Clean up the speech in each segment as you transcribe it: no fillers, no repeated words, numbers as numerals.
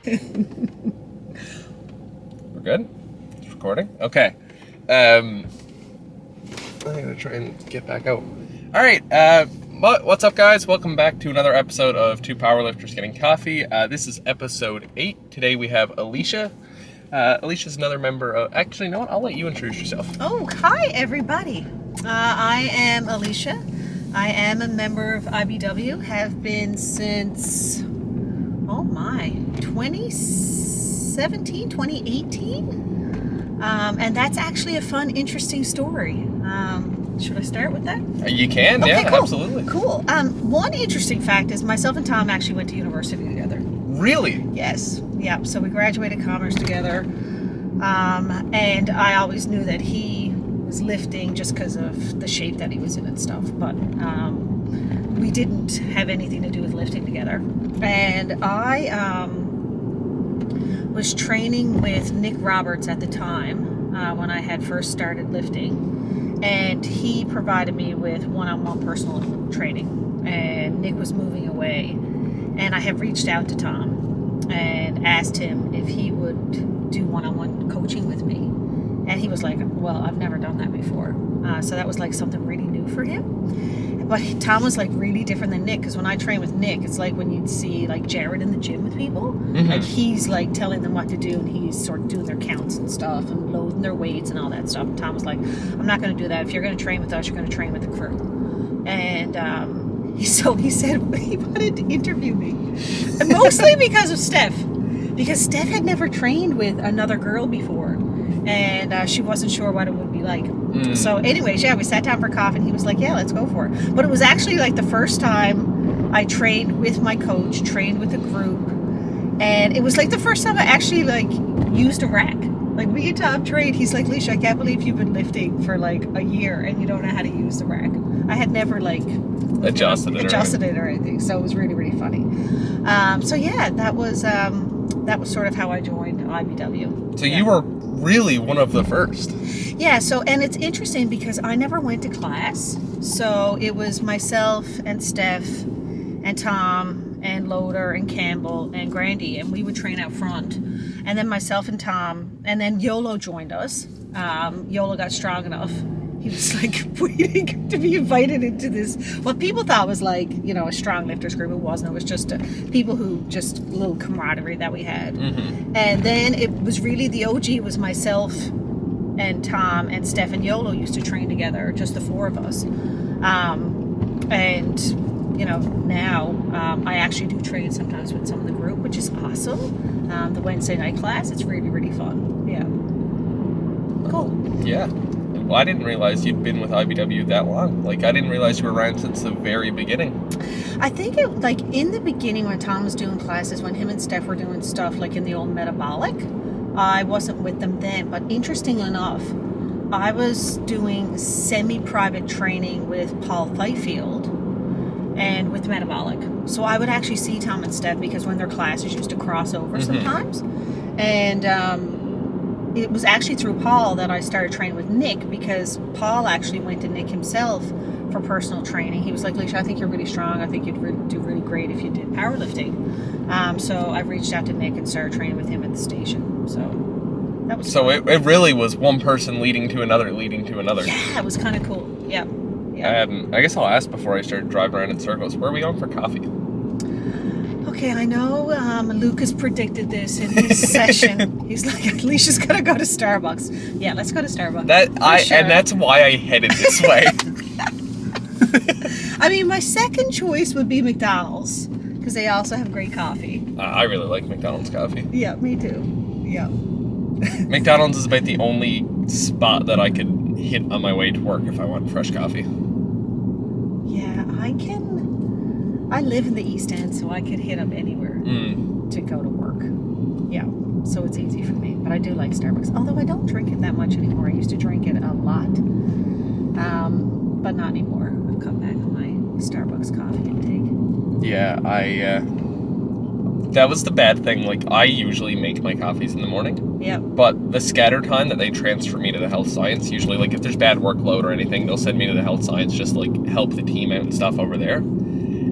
We're good? It's recording? Okay. I'm going to try and get back out. All right. What's up, guys? Welcome back to another episode of Two Powerlifters Getting Coffee. This is episode 8. Today we have Ellissa. Alicia's another member of... Actually, you know what? I'll let you introduce yourself. Oh, hi, everybody. I am Ellissa. I am a member of IBW. Have been since... 2017, 2018. And that's actually a fun, interesting story. Should I start with that? You can, okay, yeah, cool. Absolutely. Cool. One interesting fact is myself and Tom actually went to university together. Really? Yes. Yeah. So we graduated commerce together. And I always knew that he was lifting just because of the shape that he was in and stuff. But we didn't have anything to do with lifting together. And I was training with Nick Roberts at the time when I had first started lifting, and he provided me with one-on-one personal training, and Nick was moving away, and I have reached out to Tom and asked him if he would do one-on-one coaching with me, and he was like, well, I've never done that before. So that was like something really new for him. But Tom was like really different than Nick, because when I train with Nick, it's like when you'd see like Jared in the gym with people. Mm-hmm. Like he's like telling them what to do, and he's sort of doing their counts and stuff and loading their weights and all that stuff. And Tom was like, I'm not going to do that. If you're going to train with us, you're going to train with the crew. And he said he wanted to interview me, and mostly because of Steph, because Steph had never trained with another girl before, and she wasn't sure what it would be like. So anyways, yeah, we sat down for coffee, and he was like, yeah, let's go for it. But it was actually like the first time I trained with my coach, trained with a group, and it was like the first time I actually like used a rack. Like me and Tom trained, he's like, Leisha, I can't believe you've been lifting for like a year and you don't know how to use the rack. I had never like adjusted it or anything, so it was really, really funny. So yeah, that was sort of how I joined IBW. So you were really one of the first. Yeah, so, and it's interesting because I never went to class. So it was myself and Steph and Tom and Loader and Campbell and Grandy, and we would train out front. And then myself and Tom, and then Yolo joined us. Yolo got strong enough. He was like waiting to be invited into this, what people thought was like, you know, a strong lifters group. It wasn't. It was just people who, just a little camaraderie that we had. Mm-hmm. And then it was really, the OG was myself and Tom and Steph and Yolo used to train together, just the four of us. And, you know, now I actually do train sometimes with some of the group, which is awesome. The Wednesday night class, it's really, really fun. Yeah. Cool. Yeah. Well, I didn't realize you'd been with IBW that long. Like, I didn't realize you were around since the very beginning. I think it, like, in the beginning when Tom was doing classes, when him and Steph were doing stuff, like in the old metabolic, I wasn't with them then. But interesting enough, I was doing semi-private training with Paul Fifield and with metabolic. So I would actually see Tom and Steph because when their classes used to cross over sometimes. And it was actually through Paul that I started training with Nick, because Paul actually went to Nick himself for personal training. He was like, Leisha, I think you're really strong. I think you'd do really great if you did powerlifting. So I reached out to Nick and started training with him at the station. So that was so it really was one person leading to another. Yeah, it was kind of cool. Yeah. I guess I'll ask before I start driving around in circles, where are we going for coffee? Okay, I know Lucas predicted this in his session. He's like, Alicia's gonna go to Starbucks. Yeah, let's go to Starbucks. And that's why I headed this way. I mean, my second choice would be McDonald's, because they also have great coffee. I really like McDonald's coffee. Yeah, me too. Yeah. McDonald's is about the only spot that I could hit on my way to work if I want fresh coffee. Yeah, I live in the East End, so I could hit up anywhere to go to work. Yeah, so it's easy for me. But I do like Starbucks, although I don't drink it that much anymore. I used to drink it a lot, but not anymore. I've cut back on my Starbucks coffee intake. Yeah, that was the bad thing. Like, I usually make my coffees in the morning. Yep. But the scatter time that they transfer me to the health science, usually, like, if there's bad workload or anything, they'll send me to the health science, just, like, help the team out and stuff over there.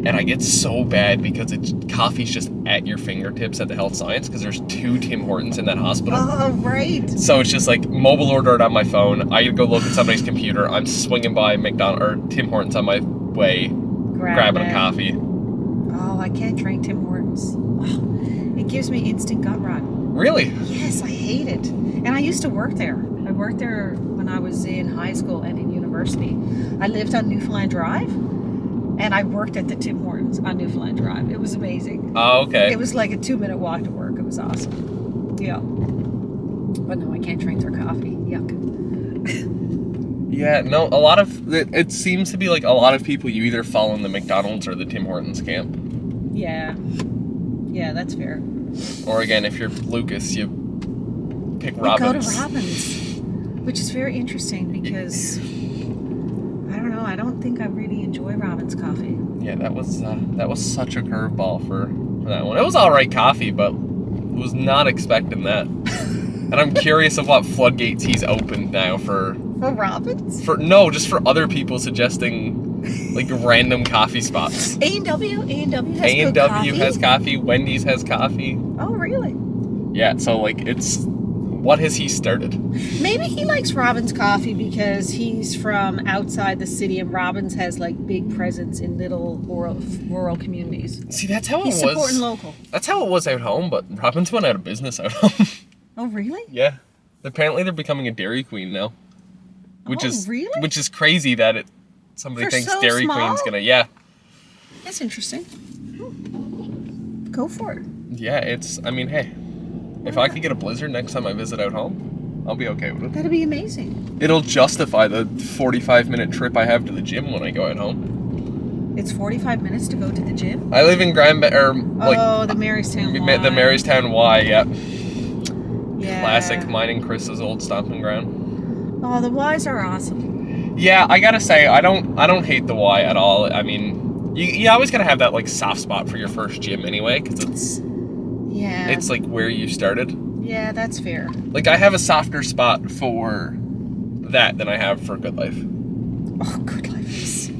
and I get so bad because coffee's just at your fingertips at the health science because there's 2 Tim Hortons in that hospital. Oh, right. So it's just like mobile order it on my phone. I go look at somebody's computer. I'm swinging by McDonald's or Tim Hortons on my way, grabbing a coffee. Oh, I can't drink Tim Hortons. Oh, it gives me instant gut rot. Really? Yes, I hate it. And I used to work there. I worked there when I was in high school and in university. I lived on Newfoundland Drive, and I worked at the Tim Hortons on Newfoundland Drive. It was amazing. Oh, okay. It was like a 2-minute walk to work. It was awesome. Yeah. But no, I can't drink their coffee. Yuck. Yeah, no, it seems to be like a lot of people, you either fall in the McDonald's or the Tim Hortons camp. Yeah. Yeah, that's fair. Or again, if you're Lucas, you pick We Robbins. go to Robbins, which is very interesting because I don't know. I don't think I really enjoy Robbins coffee. Yeah, that was such a curveball for that one. It was all right coffee, but was not expecting that. And I'm curious of what floodgates he's opened now for Robbins? Just for other people suggesting like random coffee spots. A&W has A&W has coffee. Wendy's has coffee. Oh, really? Yeah, so like what has he started? Maybe he likes Robbins coffee because he's from outside the city and Robbins has like big presence in little rural communities. See, that's how He's it was. supporting local. That's how it was out home, but Robbins went out of business out home. Oh, really? Yeah. Apparently they're becoming a Dairy Queen now. Which is crazy that somebody thinks so Dairy small? Queen's gonna, yeah. That's interesting. Go for it. Yeah, hey, if I could get a blizzard next time I visit out home, I'll be okay with it. That'd be amazing. It'll justify the 45-minute trip I have to the gym when I go at home. It's 45 minutes to go to the gym? I live in the Marystown Y. The Marystown Y, yeah. Yeah. Classic mine and Chris's old stomping ground. Oh, the Ys are awesome. Yeah, I gotta say, I don't hate the Y at all. I mean, you always gotta have that like soft spot for your first gym anyway, because it's like where you started. Yeah, that's fair. Like I have a softer spot for that than I have for Good Life. Oh, Good Life is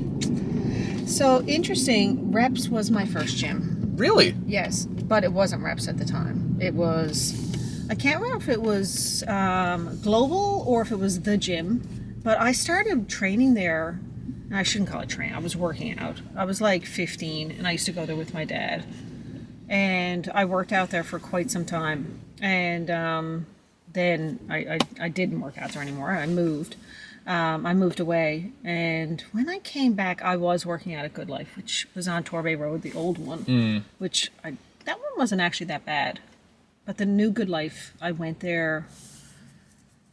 so interesting. Reps was my first gym. Really? Yes, but it wasn't Reps at the time. It was, I can't remember if it was Global or if it was the gym, but I started training there. And I shouldn't call it training. I was working out. I was like 15 and I used to go there with my dad. And I worked out there for quite some time. And then I didn't work out there anymore. I moved. I moved away. And when I came back, I was working out at Good Life, which was on Torbay Road, the old one, which that one wasn't actually that bad. But the new Good Life, I went there,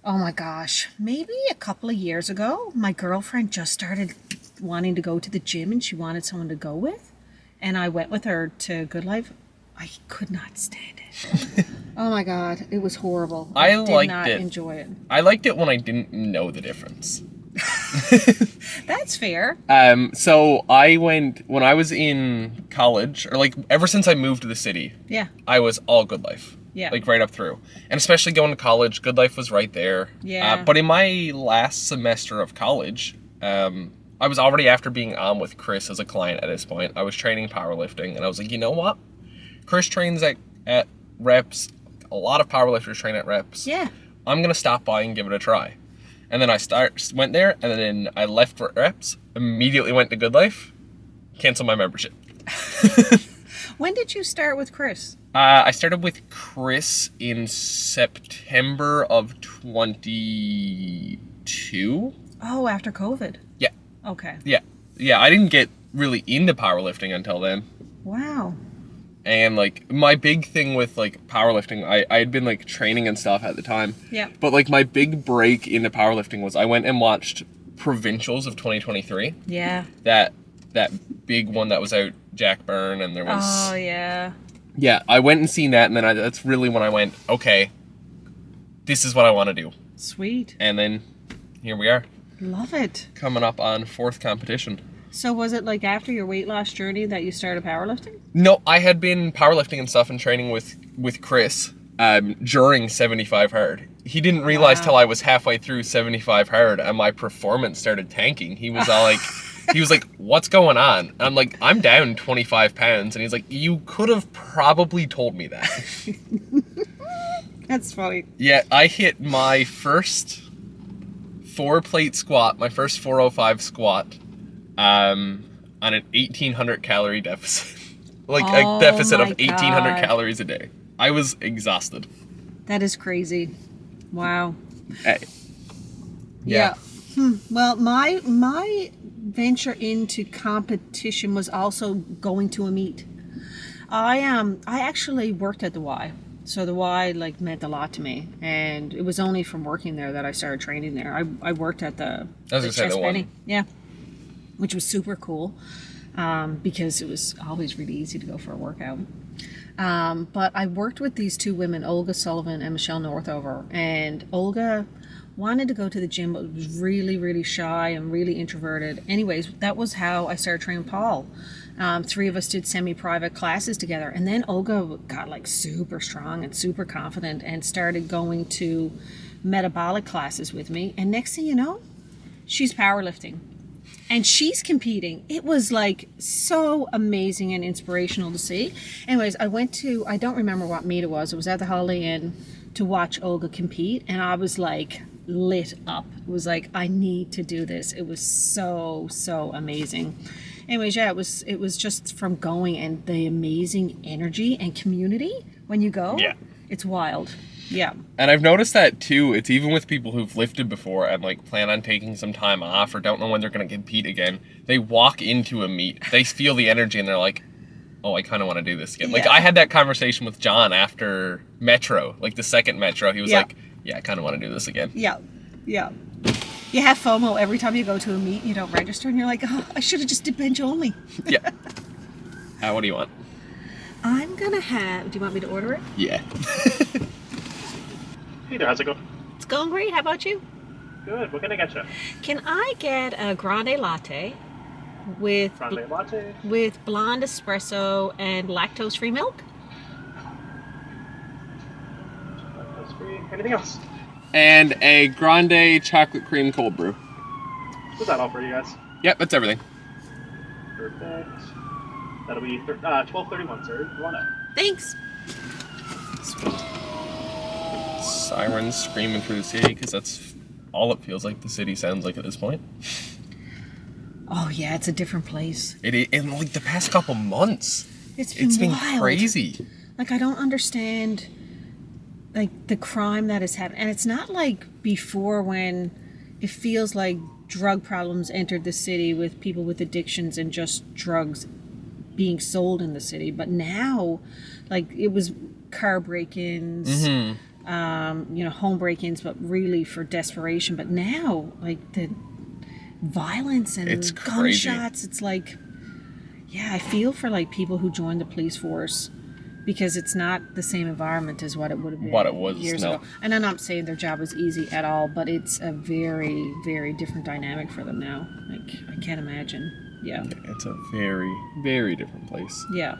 oh my gosh, maybe a couple of years ago. My girlfriend just started wanting to go to the gym and she wanted someone to go with. And I went with her to Good Life. I could not stand it. Oh my God, it was horrible. I did not enjoy it. I liked it when I didn't know the difference. That's fair. So I went, when I was in college, or like ever since I moved to the city, yeah, I was all Good Life. Yeah. Like right up through. And especially going to college, Good Life was right there. Yeah. But in my last semester of college, I was already after being on with Chris as a client at this point. I was training powerlifting, and I was like, you know what? Chris trains at Reps. A lot of powerlifters train at Reps. Yeah. I'm going to stop by and give it a try. And then I went there, and then I left for Reps, immediately went to Good Life, canceled my membership. When did you start with Chris? I started with Chris in September of 22. Oh, after COVID. Yeah. Okay. Yeah. Yeah, I didn't get really into powerlifting until then. Wow. And like my big thing with like powerlifting, I had been like training and stuff at the time. Yeah. But like my big break into powerlifting was I went and watched Provincials of 2023. Yeah. That big one that was out, Jack Byrne, and there was. Oh yeah. Yeah, I went and seen that, and then that's really when I went, okay, this is what I want to do. Sweet. And then here we are. Love it. Coming up on 4th competition. So was it like after your weight loss journey that you started powerlifting? No, I had been powerlifting and stuff and training with Chris during 75 hard. He didn't realize till I was halfway through 75 hard and my performance started tanking. He was all like, He was like, what's going on? And I'm like, I'm down 25 pounds. And he's like, you could have probably told me that. That's funny. Yeah, I hit my first 4-plate squat, my first 405 squat, on an 1,800 calorie deficit. Like a deficit of 1,800 calories a day. I was exhausted. That is crazy. Wow. Yeah. Well, my venture into competition was also going to a meet. I actually worked at the Y. So the Y like meant a lot to me, and it was only from working there that I started training there. I worked at the chest bending, yeah, which was super cool, because it was always really easy to go for a workout. But I worked with these two women, Olga Sullivan and Michelle Northover, and Olga wanted to go to the gym, but was really, really shy and really introverted. Anyways, that was how I started training Paul. 3 of us did semi-private classes together, and then Olga got like super strong and super confident and started going to metabolic classes with me. And next thing you know, she's powerlifting and she's competing. It was like so amazing and inspirational to see. Anyways, I don't remember what meet it was at the Holiday Inn to watch Olga compete, and I was like lit up. It was like, I need to do this. It was so amazing. Anyways, yeah, it was just from going, and the amazing energy and community when you go. Yeah. It's wild. Yeah. And I've noticed that too. It's even with people who've lifted before and like plan on taking some time off or don't know when they're going to compete again. They walk into a meet, they feel the energy, and they're like, oh, I kind of want to do this again. Like, I had that conversation with John after Metro, like the second Metro. He was like, yeah, I kind of want to do this again. Yeah. You have FOMO every time you go to a meet, you don't register, and you're like, oh, I should have just did bench only. Yeah. What do you want? I'm going to have, do you want me to order it? Yeah. Hey there, how's it going? It's going great. How about you? Good, what can I get you? Can I get a grande latte with blonde espresso and lactose-free milk? Lactose-free. Anything else? And a grande chocolate cream cold brew. Was that all for you guys? Yep, that's everything. Perfect. That'll be 12:31, sir. You want it? Thanks. Sirens screaming through the city, because that's all it feels like the city sounds like at this point. Oh yeah, it's a different place. In like the past couple months, it's been wild. Crazy. Like, I don't understand like the crime that has happened, and it's not like before when it feels like drug problems entered the city with people with addictions and just drugs being sold in the city. But now, like, it was car break-ins, home break-ins, but really for desperation. But now, like, the violence and it's gunshots, it's like, yeah, I feel for like people who joined the police force, because it's not the same environment as what it would have been years ago. And I'm not saying their job was easy at all, but it's a very, very different dynamic for them now. Like, I can't imagine. Yeah. It's a very, very different place. Yeah.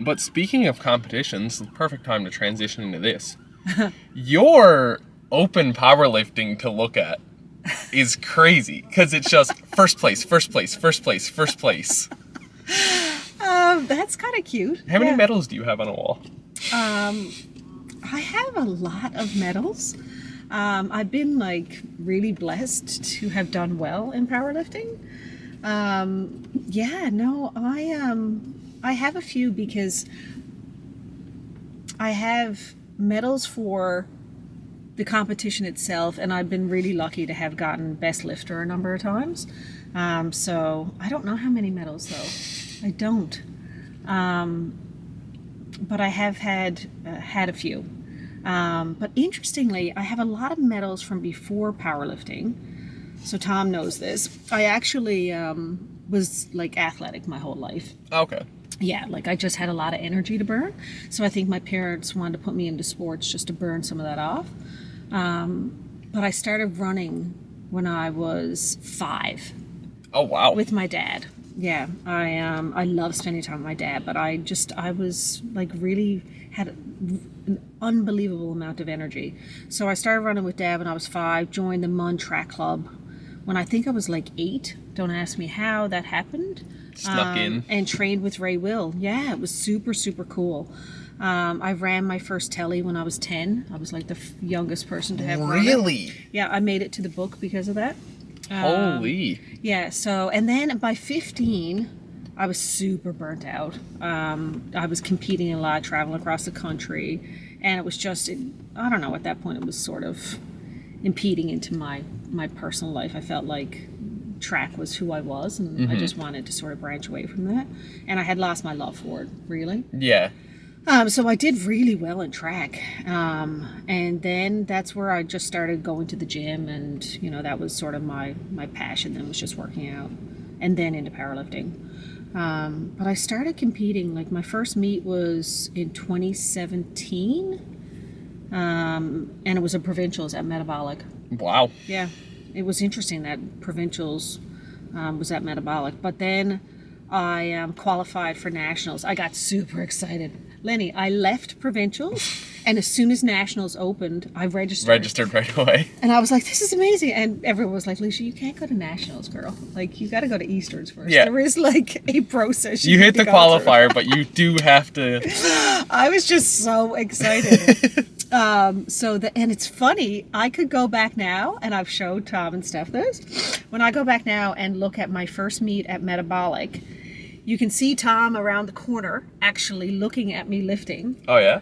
But speaking of competitions, the perfect time to transition into this. Your open powerlifting to look at is crazy, because it's just first place. That's kind of cute. How many medals do you have on a wall? I have a lot of medals. I've been like really blessed to have done well in powerlifting. I have a few, because I have medals for the competition itself, and I've been really lucky to have gotten best lifter a number of times. So I don't know how many medals though. I don't. But I have had a few. But interestingly, I have a lot of medals from before powerlifting. So Tom knows this. I actually was like athletic my whole life. Okay. Yeah, like I just had a lot of energy to burn. So I think my parents wanted to put me into sports just to burn some of that off. But I started running when I was 5. Oh, wow. With my dad. Yeah, I love spending time with my dad, but I was like really had an unbelievable amount of energy. So I started running with Dad when I was 5, joined the MUN track club when I think I was like 8, Don't ask me how that happened. Snuck in. And trained with Ray Will. Yeah, it was super, super cool. I ran my first telly when I was 10. I was like the youngest person to have run it. Really? Yeah, I made it to the book because of that. Holy. Yeah, so, and then by 15, I was super burnt out. I was competing a lot, traveling across the country, and it was just, I don't know, at that point it was sort of impeding into my personal life. I felt like track was who I was, and I just wanted to sort of branch away from that. And I had lost my love for it, really. Yeah. So I did really well in track. And then that's where I just started going to the gym, and, you know, that was sort of my passion then, was just working out, and then into powerlifting. But I started competing, like my first meet was in 2017. And it was a provincials at Metabolic. Wow. Yeah. It was interesting that provincials was at Metabolic. But then I qualified for nationals. I got super excited. Lenny, I left provincials, and as soon as nationals opened, I registered. Registered right away. And I was like, this is amazing. And everyone was like, Lisa, you can't go to nationals, girl. Like, you got to go to Easterns first. Yeah. There is like a process. You hit the qualifier, but you do have to. I was just so excited. And it's funny, I could go back now, and I've showed Tom and Steph this. When I go back now and look at my first meet at Metabolic, you can see Tom around the corner actually looking at me lifting. Oh, yeah?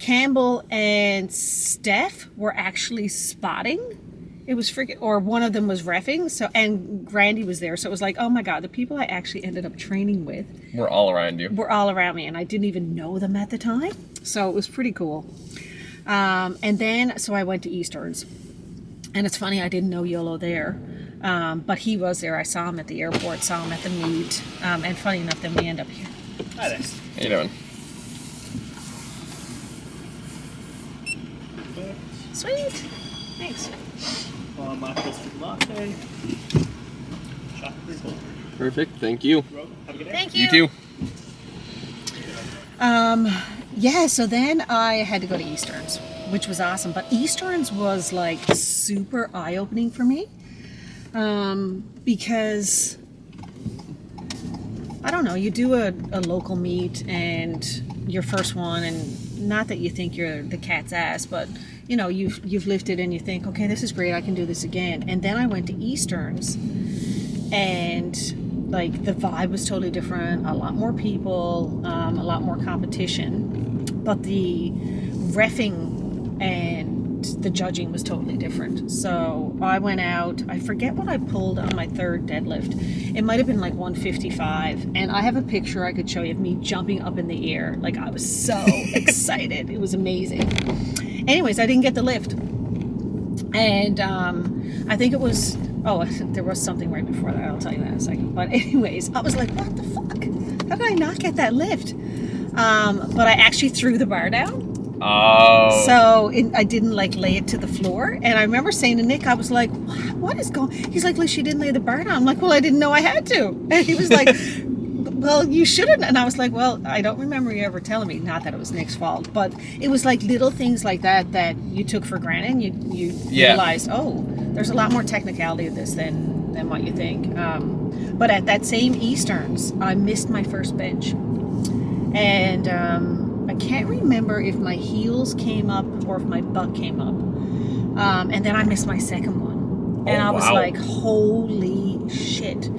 Campbell and Steph were actually spotting. It was freaking, or one of them was reffing. So, and Grandy was there. So it was like, oh my God, the people I actually ended up training with We're all around you. were all around me, and I didn't even know them at the time. So it was pretty cool. And then, so I went to Easterns. And it's funny, I didn't know Yolo there. But he was there. I saw him at the airport, saw him at the meet. And funny enough, then we end up here. Hi there. How you doing? Sweet. Thanks. My first latte. Chocolate cold. Perfect. Thank you. Have a good day. Thank You too. Yeah, so then I had to go to Easterns, which was awesome. But Easterns was like super eye-opening for me. Because I don't know, you do a local meet and your first one, and not that you think you're the cat's ass, but you know, you've lifted and you think, okay, this is great, I can do this again. And then I went to Easterns, and like the vibe was totally different, a lot more people, a lot more competition, but the reffing and the judging was totally different. So I went out, I forget what I pulled on my third deadlift. It might have been like 155, and I have a picture I could show you of me jumping up in the air. Like, I was so excited. It was amazing. Anyways, I didn't get the lift. And I think it was, there was something right before that. I'll tell you that in a second. But anyways, I was like, what the fuck? How did I not get that lift? But I actually threw the bar down. Oh. So I didn't like lay it to the floor. And I remember saying to Nick, I was like, what is going? He's like, she didn't lay the bar down. I'm like, well, I didn't know I had to. And he was like, well, you shouldn't. And I was like, well, I don't remember you ever telling me. Not that it was Nick's fault, but it was like little things like that you took for granted. And you realized, oh, there's a lot more technicality to this than what you think. But at that same Easterns, I missed my first bench. And I can't remember if my heels came up or if my butt came up. And then I missed my second one. And I was like, holy shit.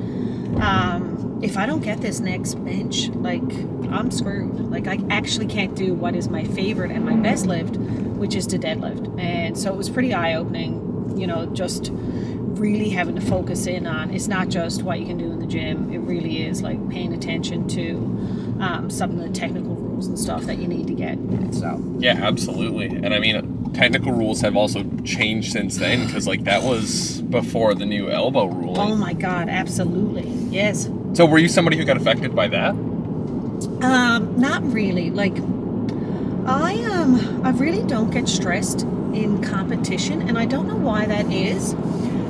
If I don't get this next bench, like, I'm screwed. Like, I actually can't do what is my favorite and my best lift, which is to deadlift. And so it was pretty eye-opening, you know, just really having to focus in on, it's not just what you can do in the gym. It really is like paying attention to some of the technical rules and stuff that you need to get. So yeah, absolutely. And I mean, technical rules have also changed since then, because like that was before the new elbow ruling. oh my god, absolutely, yes. So were you somebody who got affected by that? Not really. Like, I really don't get stressed in competition, and I don't know why that is.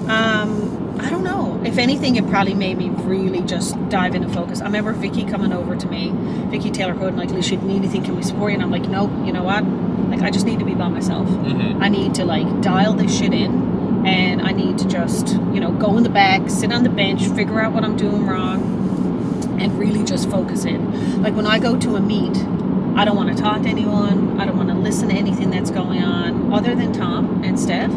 I don't know. If anything, it probably made me really just dive into focus. I remember Vicky coming over to me, Vicky Taylor Hood, and like, Alicia, need anything, can we support you? And I'm like, no, you know what? Like, I just need to be by myself. Mm-hmm. I need to like dial this shit in and I need to just, go in the back, sit on the bench, figure out what I'm doing wrong, and really just focus in. Like when I go to a meet, I don't want to talk to anyone. I don't want to listen to anything that's going on other than Tom and Steph.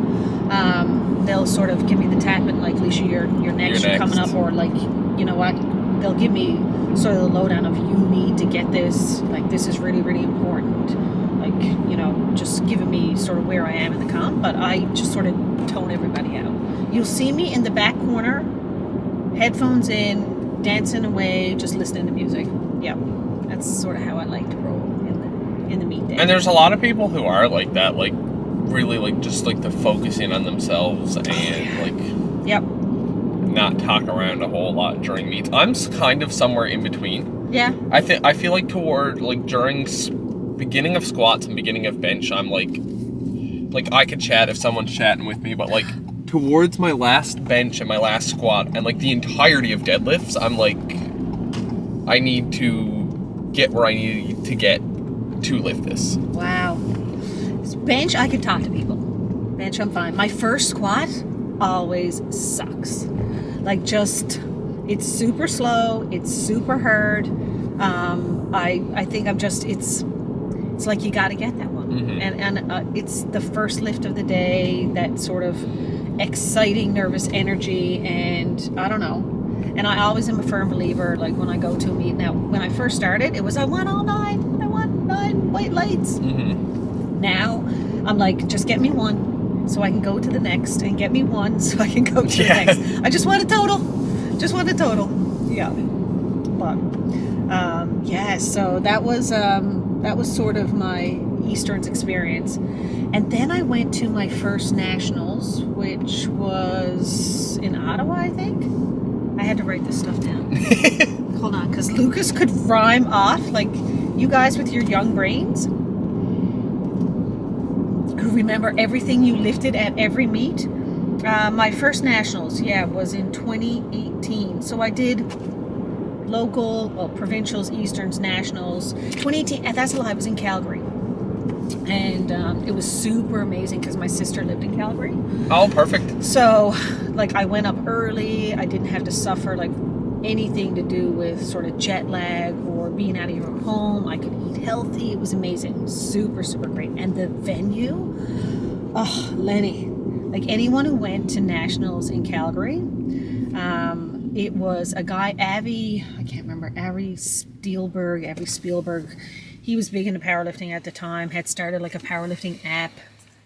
They'll sort of give me the tap and like, Leisha, you're next, you're coming up, or like, you know what, they'll give me sort of the lowdown of, you need to get this, like this is really, really important. Like, just giving me sort of where I am in the comp, but I just sort of tone everybody out. You'll see me in the back corner, headphones in, dancing away, just listening to music. Yeah, that's sort of how I like to roll in the meet day. And there's a lot of people who are like that, like really like just like the focusing on themselves and like yep, not talk around a whole lot during meets. I'm kind of somewhere in between. Yeah. I feel like toward like during beginning of squats and beginning of bench, I'm like I could chat if someone's chatting with me, but like towards my last bench and my last squat and like the entirety of deadlifts, I'm like, I need to get where I need to get to lift this. Wow. Bench, I can talk to people. Bench, I'm fine. My first squat always sucks. Like just, it's super slow. It's super hard. I think I'm just, it's like you got to get that one. Mm-hmm. And it's the first lift of the day, that sort of exciting, nervous energy, and I don't know. And I always am a firm believer, like when I go to a meet. Now, when I first started, it was I want all 9. I want 9 white lights. Mm-hmm. Now, I'm like, just get me one so I can go to the next, and get me one so I can go to the next. I just want a total. Just want a total. Yeah. But, so that was sort of my Easterns experience. And then I went to my first nationals, which was in Ottawa, I think. I had to write this stuff down. Hold on, because Lucas could rhyme off, like you guys with your young brains who remember everything you lifted at every meet. My first nationals, was in 2018. So I did local, provincials, Easterns, nationals. 2018, that's a lie, I was in Calgary. And it was super amazing because my sister lived in Calgary. Oh, perfect. So, like, I went up early. I didn't have to suffer, like, anything to do with sort of jet lag or being out of your own home. I could eat healthy. It was amazing. Super, super great. And the venue, Lenny. Like, anyone who went to nationals in Calgary, it was a guy, Avi Spielberg. He was big into powerlifting at the time, had started like a powerlifting app.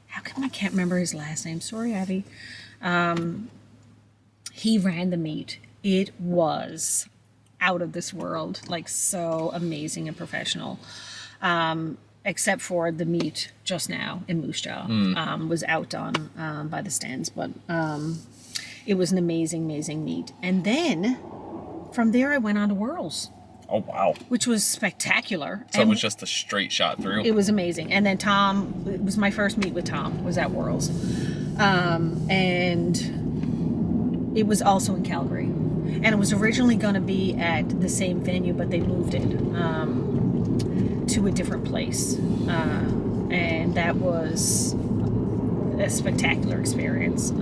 How come I can't remember his last name? Sorry, Avi. He ran the meet. It was out of this world, like so amazing and professional. Except for the meet just now in Moose Jaw, was outdone by the stands, but it was an amazing, amazing meet. And then from there I went on to Worlds. Oh, wow. Which was spectacular. So it was just a straight shot through. It was amazing. And then Tom, it was my first meet with Tom, was at Worlds. And it was also in Calgary. And it was originally going to be at the same venue, but they moved it to a different place. And that was a spectacular experience.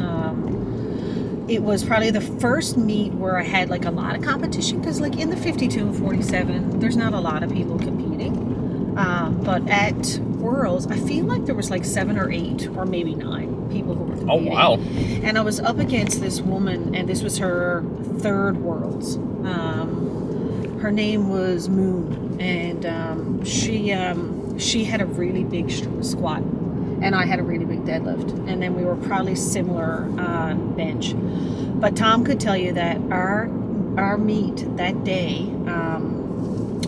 It was probably the first meet where I had like a lot of competition, because like in the 52 and 47, there's not a lot of people competing. But at Worlds, I feel like there was like 7 or 8 or maybe 9 people who were competing. Oh, wow. And I was up against this woman, and this was her 3rd Worlds. Her name was Moon, and she had a really big squat. And I had a really big deadlift. And then we were probably similar on bench. But Tom could tell you that our meet that day,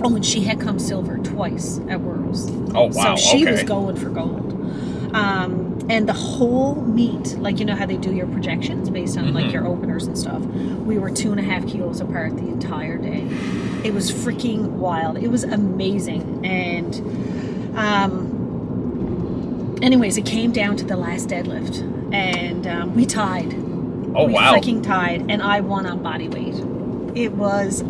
and she had come silver twice at Worlds. Oh, wow. So she was going for gold. And the whole meet, like, you know how they do your projections based on like your openers and stuff. We were 2.5 kilos apart the entire day. It was freaking wild. It was amazing. And, anyways, it came down to the last deadlift, and we tied. Oh, wow. We freaking tied, and I won on body weight. It was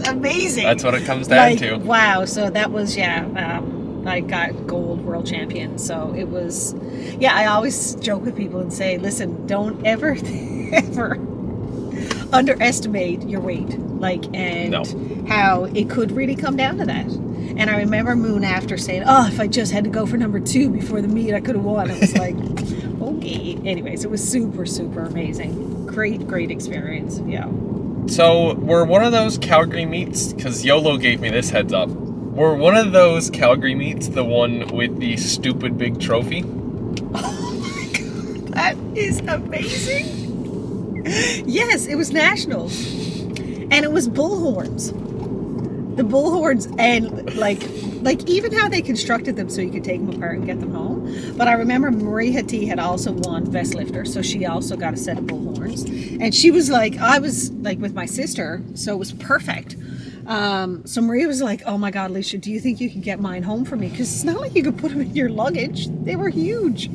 amazing. That's what it comes down to. Wow. So that was, I got gold world champion. So it was, yeah, I always joke with people and say, listen, don't ever, ever underestimate your weight. And how it could really come down to that. And I remember Moon after saying, oh, if I just had to go for number 2 before the meet, I could have won. I was like, okay. Anyways, it was super, super amazing. Great experience. Yeah. So we're one of those Calgary meets, because YOLO gave me this heads up. We're one of those Calgary meets, the one with the stupid big trophy. Oh my God, that is amazing. Yes, it was nationals. And it was bullhorns. The bullhorns, and like even how they constructed them so you could take them apart and get them home. But I remember Marie Hattie had also won best lifter, so she also got a set of bullhorns. And she was like, I was like with my sister, so it was perfect. So Marie was like, oh my God, Alicia, do you think you can get mine home for me? Because it's not like you could put them in your luggage. They were huge.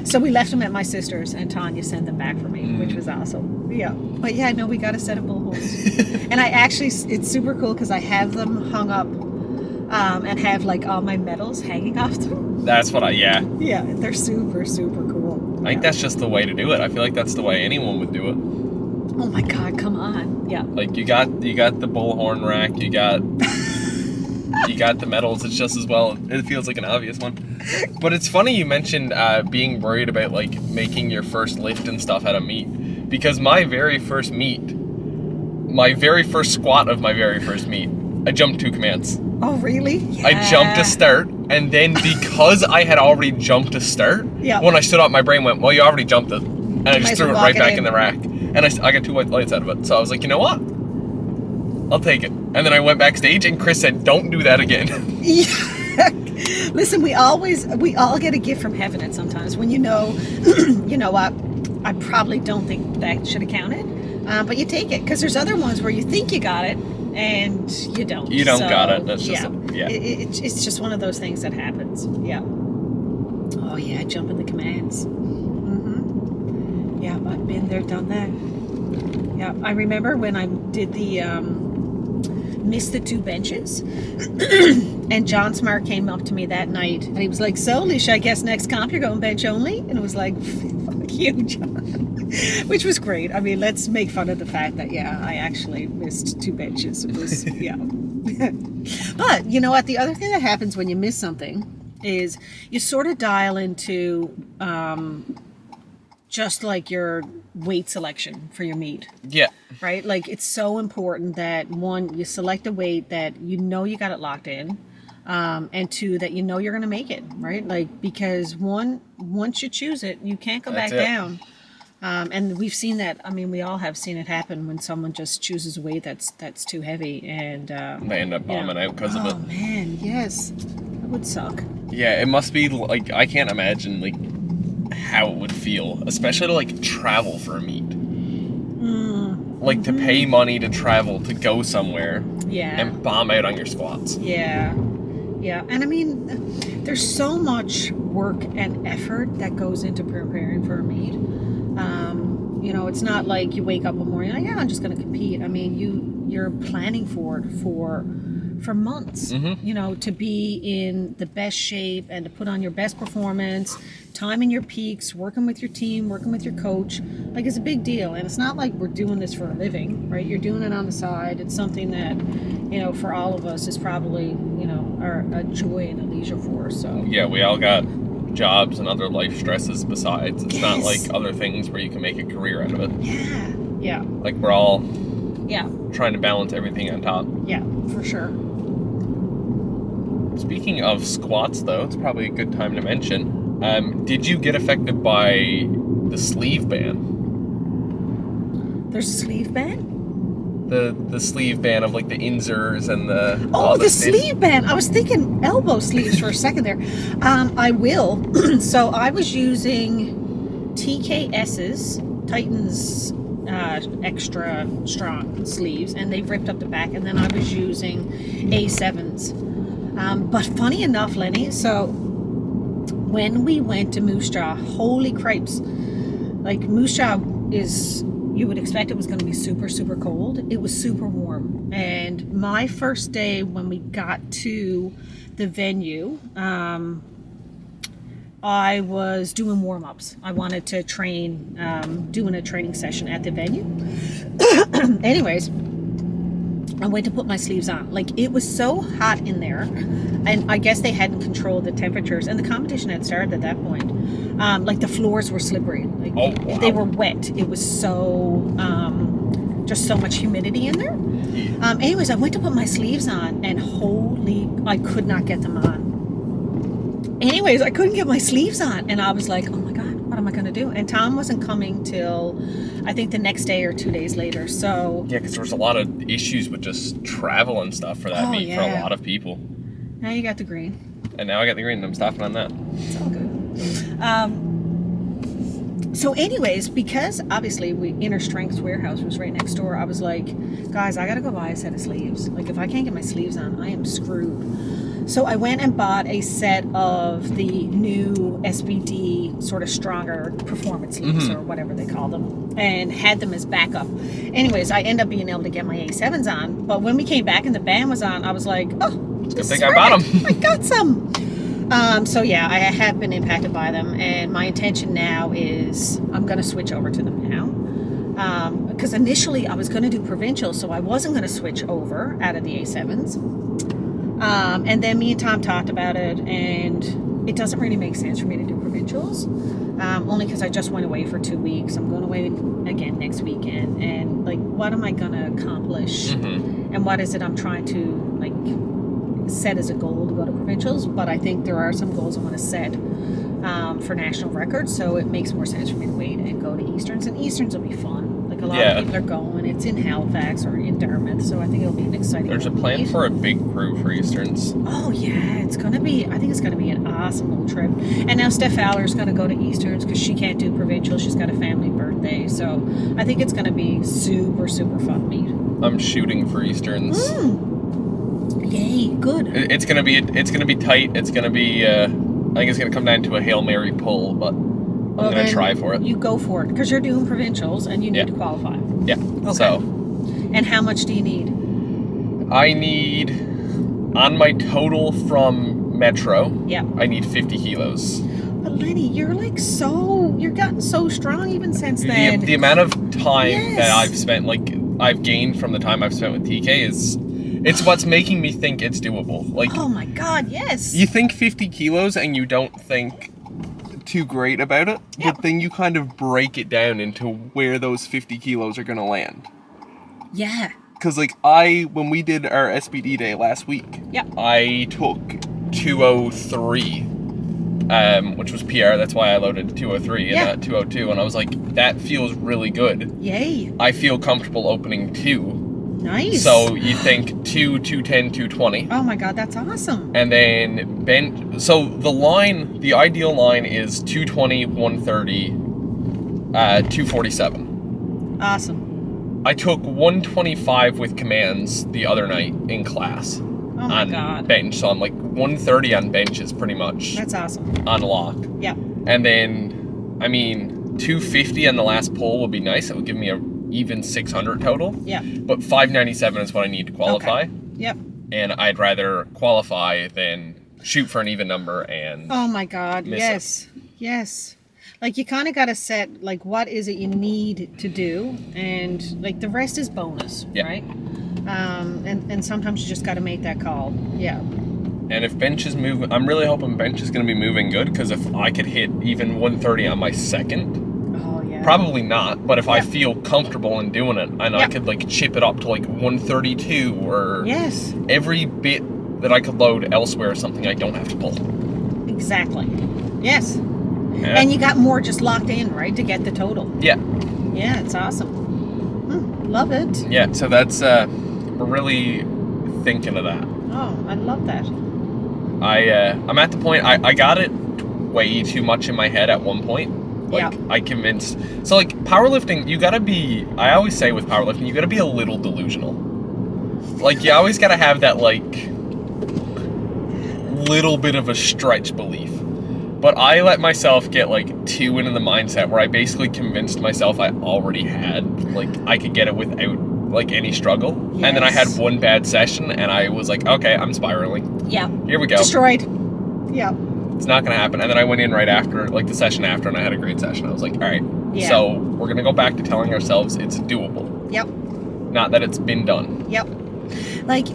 So we left them at my sister's, and Tanya sent them back for me, which was awesome. Yeah. But yeah, no, we got a set of bullhorns. And I actually, it's super cool because I have them hung up and have like all my medals hanging off them. That's what Yeah, they're super, super cool. I think that's just the way to do it. I feel like that's the way anyone would do it. Oh my God, come on. Yeah. Like you got the bullhorn rack, you got the medals. It's just as well. It feels like an obvious one. But it's funny you mentioned being worried about like making your first lift and stuff at a meet, because my very first squat of my very first meet, I jumped 2 commands. Oh really? Yeah. I jumped to start, and then because I had already jumped to start, when I stood up, my brain went, well, you already jumped it, and I just threw it right back in the rack. And I got 2 white lights out of it. So I was like, you know what? I'll take it. And then I went backstage, and Chris said, don't do that again. Yeah. Listen, we all get a gift from heaven at sometimes when you know what, I probably don't think that should have counted. But you take it, because there's other ones where you think you got it, and you don't. You don't got it. That's just, it's just one of those things that happens. Yeah. Oh, yeah, jumping the commands. Yeah, I've been there, done that. Yeah, I remember when I did the missed the 2 benches, and John Smart came up to me that night, and he was like, so, Alicia, I guess next comp you're going bench only? And it was like, fuck you, John. Which was great. I mean, let's make fun of the fact that, yeah, I actually missed 2 benches. It was, yeah. But, you know what, the other thing that happens when you miss something is you sort of dial into just like your weight selection for your meet. Yeah. Right? Like, it's so important that 1, you select a weight that you know you got it locked in, and 2, that you know you're going to make it, right? Like, because once you choose it, you can't go back down. And we've seen that. I mean, we all have seen it happen when someone just chooses a weight that's too heavy, and they end up bombing out because of it. Oh man, yes, that would suck. Yeah, it must be like, I can't imagine like how it would feel, especially to like travel for a meet. Like to pay money to travel to go somewhere, and bomb out on your squats. Yeah, and I mean, there's so much work and effort that goes into preparing for a meet. You know, it's not like you wake up one morning, like, yeah, I'm just going to compete. I mean, you're planning for it for months, you know, to be in the best shape and to put on your best performance, timing your peaks, working with your team, working with your coach. Like, it's a big deal. And it's not like we're doing this for a living, right? You're doing it on the side. It's something that, you know, for all of us is probably, you know, a joy and a leisure for us. So yeah, we all got jobs and other life stresses besides. It's not like other things where you can make a career out of it. Yeah. Like, we're all trying to balance everything on top. Yeah, for sure. Speaking of squats, though, it's probably a good time to mention, did you get affected by the sleeve ban? There's a sleeve ban? The sleeve ban of like the inzers and the... Oh, the sleeve ban. I was thinking elbow sleeves for a second there. I will. So I was using TKS's, Titan's extra strong sleeves, and they ripped up the back, and then I was using A7's. But funny enough, Lenny, so when we went to Moose Jaw, holy cripes, like Moose Jaw is... You would expect it was going to be super, super cold. It was super warm. And my first day when we got to the venue, I was doing warm-ups. I wanted to train, doing a training session at the venue. Anyways, I went to put my sleeves on. Like, it was so hot in there, and I guess they hadn't controlled the temperatures, and the competition had started at that point. Like, the floors were slippery. Like, wow. They were wet. It was so, just so much humidity in there. Anyways, I went to put my sleeves on, and I could not get them on. Anyways, I couldn't get my sleeves on, and I was like, oh my God, what am I going to do? And Tom wasn't coming till, I think, the next day or 2 days later, so... Yeah, because there was a lot of issues with just travel and stuff for that meet for a lot of people. Now you got the green. And now I got the green, and I'm stopping on that. It's all good. So anyways, because obviously Inner Strength's warehouse was right next door, I was like, guys, I got to go buy a set of sleeves. Like, if I can't get my sleeves on, I am screwed. So I went and bought a set of the new SBD sort of stronger performance sleeves or whatever they call them, and had them as backup. Anyways, I ended up being able to get my A7s on, but when we came back and the band was on, I was like, oh, good thing I bought them. I got some. So yeah, I have been impacted by them, and my intention now is I'm going to switch over to them now. Because initially I was going to do provincial, so I wasn't going to switch over out of the A7s. And then me and Tom talked about it, and it doesn't really make sense for me to do provincials, only because I just went away for 2 weeks. I'm going away again next weekend, and like, what am I going to accomplish? And what is it I'm trying to like set as a goal to go to provincials? But I think there are some goals I want to set for national records, so it makes more sense for me to wait and go to Easterns, and Easterns will be fun. Like, a lot of people are going. It's in Halifax or in Dartmouth, so I think it'll be an exciting. There's a plan for a big crew for Easterns. Oh yeah, it's gonna be. I think it's gonna be an awesome little trip. And now Steph Fowler's gonna go to Easterns because she can't do provincial. She's got a family birthday, so I think it's gonna be super fun meet. I'm shooting for Easterns. Yay, good. It's gonna be tight. It's gonna be. I think it's gonna come down to a Hail Mary pull, but I'm gonna try for it. You go for it, because you're doing provincials and you need to qualify. Yeah. Okay. So. And how much do you need? I need, on my total from Metro, I need 50 kilos. But Lenny, you're gotten so strong even since then. The amount of time that I've spent, like, I've gained from the time I've spent with TK it's what's making me think it's doable. Like, oh my God, yes. You think 50 kilos and you don't think too great about it, but then you kind of break it down into where those 50 kilos are going to land. Yeah. Because, like, when we did our SBD day last week, I took 203, which was PR. That's why I loaded 203 and 202, and I was like, that feels really good. Yay. I feel comfortable opening 2. Nice. So you think 210, 220. Oh my God, that's awesome. And then bench. So the ideal line is 220, 130, 247. Awesome. I took 125 with commands the other night in class. Oh my God. Bench. So I'm like 130 on benches pretty much. That's awesome. On lock. Yeah. And then, 250 on the last pull would be nice. It would give me a even 600 total. Yeah. But 597 is what I need to qualify. Okay. Yep. And I'd rather qualify than shoot for an even number and oh my God, miss it. Yes. Like, you kind of got to set, like, what is it you need to do, and like the rest is bonus, right? And sometimes you just got to make that call. Yeah. And if bench is moving, I'm really hoping bench is going to be moving good, because if I could hit even 130 on my second, probably not, but if I feel comfortable in doing it, and I could like chip it up to like 132 or every bit that I could load elsewhere or something, I don't have to pull. Exactly. Yes. Yeah. And you got more just locked in, right, to get the total. Yeah. Yeah, it's awesome. Love it. Yeah, so that's we're really thinking of that. Oh, I love that. I'm at the point I got it way too much in my head at one point. Like, I convinced... So, like, powerlifting, you gotta be... I always say with powerlifting, you gotta be a little delusional. Like, you always gotta have that, like, little bit of a stretch belief. But I let myself get, like, into the mindset where I basically convinced myself I already had, like, I could get it without like any struggle. Yes. And then I had one bad session and I was like, okay, I'm spiraling. Yeah. Here we go. Destroyed. Yeah. It's not going to happen. And then I went in right after, like the session after, and I had a great session. I was like, all right, so we're going to go back to telling ourselves it's doable. Yep. Not that it's been done. Yep. Like,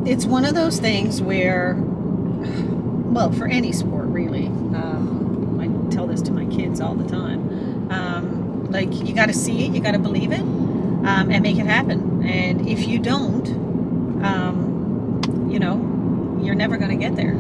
it's one of those things where, well, for any sport, really, I tell this to my kids all the time, like, you got to see it, you got to believe it, and make it happen. And if you don't, you know, you're never going to get there.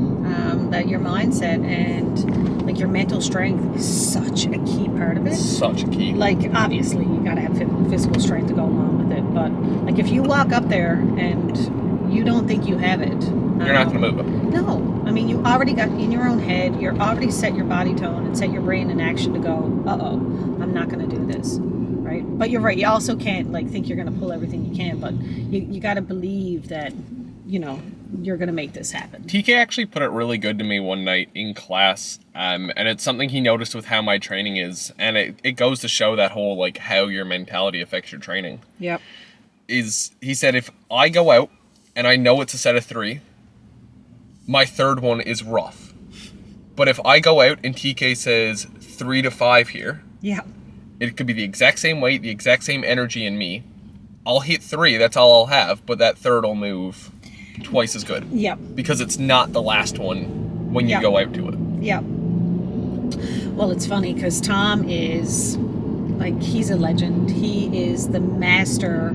That your mindset and like your mental strength is such a key part of it. Such a key. Like, obviously you got to have physical strength to go along with it, but like if you walk up there and you don't think you have it, you're not going to move it. No, I mean, you already got in your own head. You're already set your body tone and set your brain in action to go, I'm not going to do this, right? But you're right. You also can't like think you're going to pull everything you can, but you got to believe that, you know, you're going to make this happen. TK actually put it really good to me one night in class, and it's something he noticed with how my training is, and it goes to show that whole, like, how your mentality affects your training. Yep. He said, if I go out and I know it's a set of 3, my third one is rough. But if I go out and TK says 3 to 5 here, it could be the exact same weight, the exact same energy in me. I'll hit 3, that's all I'll have, but that third will move twice as good. Yep. Because it's not the last one when you go out to it. Yep. Well, it's funny because Tom is, like, he's a legend. He is the master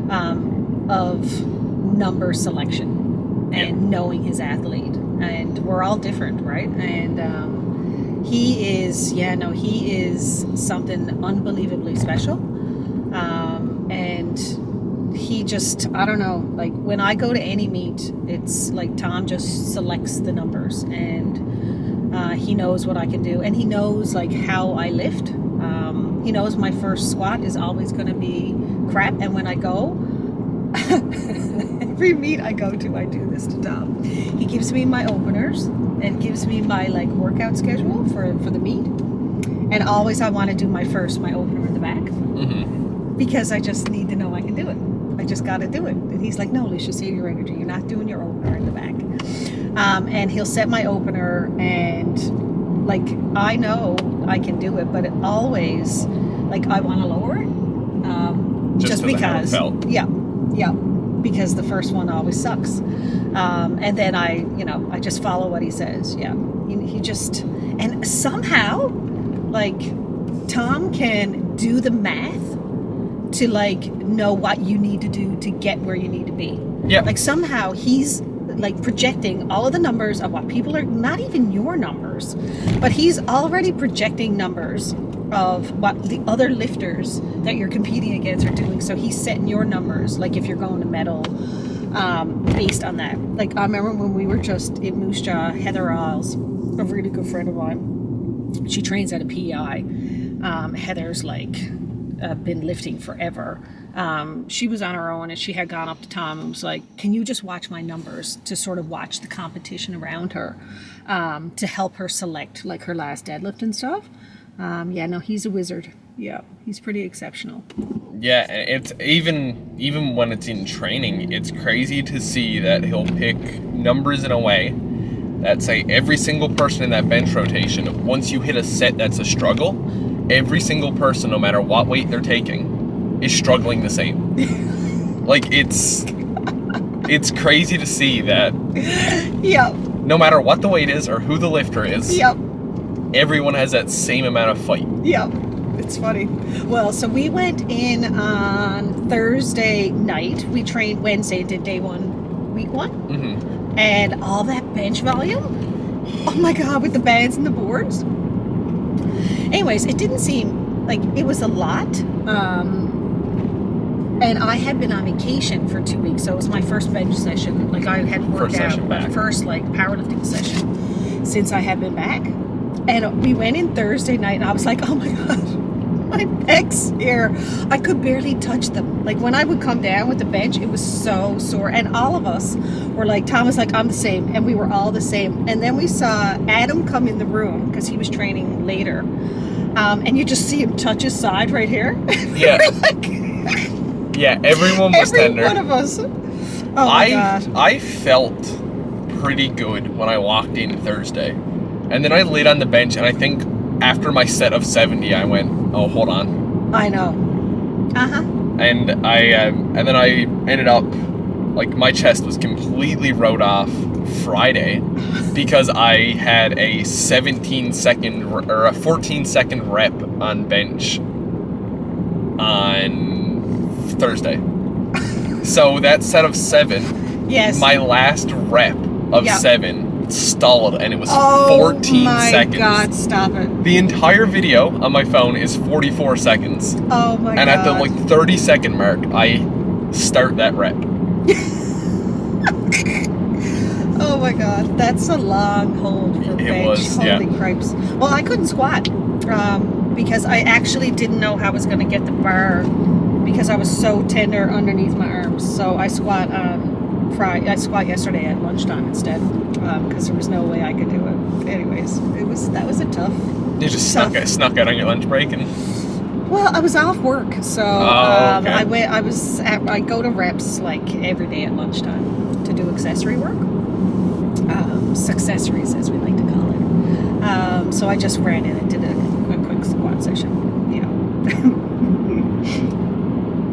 of number selection and knowing his athlete. And we're all different, right? And he is something unbelievably special. And he just, I don't know, like when I go to any meet, it's like Tom just selects the numbers and he knows what I can do and he knows like how I lift. He knows my first squat is always going to be crap, and when I go, every meet I go to, I do this to Tom. He gives me my openers and gives me my like workout schedule for the meet, and always I want to do my opener in the back. Mm-hmm. Because I just need to know I can do it. I just got to do it. And he's like, no, Alicia, save your energy. You're not doing your opener in the back. And he'll set my opener, and like, I know I can do it, but it always, like, I want to lower it. Just because. Yeah. Because the first one always sucks. And then I just follow what he says. Yeah. He just, and somehow, like, Tom can do the math to like know what you need to do to get where you need to be. Yeah. Like somehow he's like projecting all of the numbers of what people are, not even your numbers, but he's already projecting numbers of what the other lifters that you're competing against are doing. So he's setting your numbers, like if you're going to medal, based on that. Like I remember when we were just in Moose Jaw, Heather Isles, a really good friend of mine, she trains at a PEI. Heather's like been lifting forever. She was on her own and she had gone up to Tom and was like, can you just watch my numbers, to sort of watch the competition around her, to help her select like her last deadlift and stuff. He's a wizard. Yeah, he's pretty exceptional. Yeah, it's even when it's in training, it's crazy to see that he'll pick numbers in a way that say every single person in that bench rotation, once you hit a set that's a struggle, every single person, no matter what weight they're taking, is struggling the same. Like, it's crazy to see that. Yep. No matter what the weight is or who the lifter is. Yep. Everyone has that same amount of fight. Yep. It's funny. Well, so we went in on Thursday night. We trained Wednesday, did day 1, week 1. Mm-hmm. And all that bench volume. Oh my God, with the bands and the boards. Anyways, it didn't seem like it was a lot. And I had been on vacation for 2 weeks, so it was my first bench session. Like I had worked out my first like powerlifting session since I had been back. And we went in Thursday night, and I was like, oh my God, my pecs here. I could barely touch them. Like when I would come down with the bench, it was so sore. And all of us were like, Tom was like, I'm the same. And we were all the same. And then we saw Adam come in the room because he was training later. And you just see him touch his side right here. Yeah. Yeah, everyone was Every tender. one of us. Oh my gosh. I felt pretty good when I walked in Thursday. And then I laid on the bench, and I think after my set of 70, I went, oh, hold on. I know. Uh-huh. And then I ended up, like, my chest was completely wrote off Friday because I had a 17-second or a 14-second rep on bench on Thursday. So that set of 7, Yes. my last rep of 7 stalled, and it was 14 seconds. Oh my God, stop it. The entire video on my phone is 44 seconds. Oh my God. And at the 30-second mark, I start that rep. Oh my God, that's a long hold for bench. It was, Holy cripes. Well, I couldn't squat because I actually didn't know how I was going to get the bar because I was so tender underneath my arms. So I squat yesterday at lunchtime instead because there was no way I could do it. Anyways, that was a tough. You just snuck out on your lunch break and. Well, I was off work, so okay. I go to reps like every day at lunchtime to do accessory work, successories as we like to call it. So I just ran in and did a quick squat session. You know.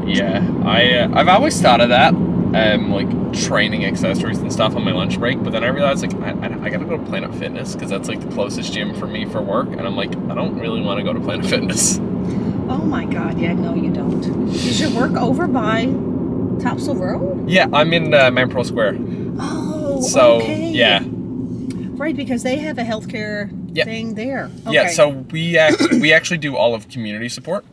Yeah, I've always thought of that, like training accessories and stuff on my lunch break. But then I realized like I gotta go to Planet Fitness because that's like the closest gym for me for work, and I'm like I don't really want to go to Planet Fitness. Oh my God, yeah, no you don't. Is your work over by Topsail Road? Yeah, I'm in Mount Pearl Square. Oh, so, okay. Yeah. Right, because they have a healthcare thing there. Okay. Yeah, so we actually do all of community support,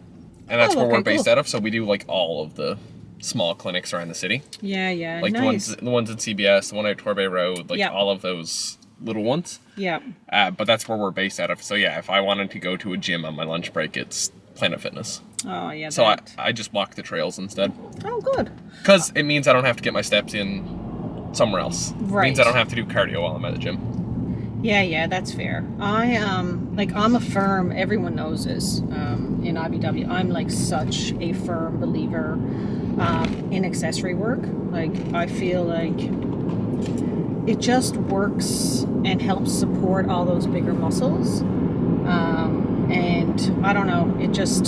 and that's where we're based cool. out of. So we do like all of the small clinics around the city. Yeah, like nice. the ones in CBS, the one at Torbay Road, like all of those little ones. Yeah. But that's where we're based out of. So yeah, if I wanted to go to a gym on my lunch break, it's Planet Fitness. Oh yeah. So I just walk the trails instead. Oh good. Because it means I don't have to get my steps in somewhere else. Right. It means I don't have to do cardio while I'm at the gym. Yeah, that's fair. I'm a firm. Everyone knows this. In IBW, I'm like such a firm believer in accessory work. Like I feel like it just works and helps support all those bigger muscles. And I don't know, it's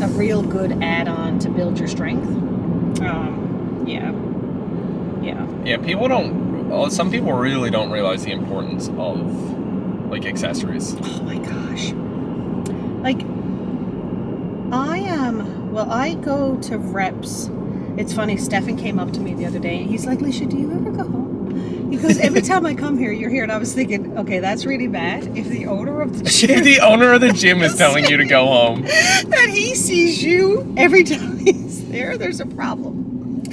a real good add-on to build your strength. Yeah, some people really don't realize the importance of like accessories. Oh my gosh. Like I go to reps. It's funny, Stefan came up to me the other day and he's like, Lisha, do you ever go home? He goes, every time I come here, you're here. And I was thinking, okay, that's really bad. If the owner of the gym... If the owner of the gym is telling you to go home. That he sees you every time he's there, there's a problem.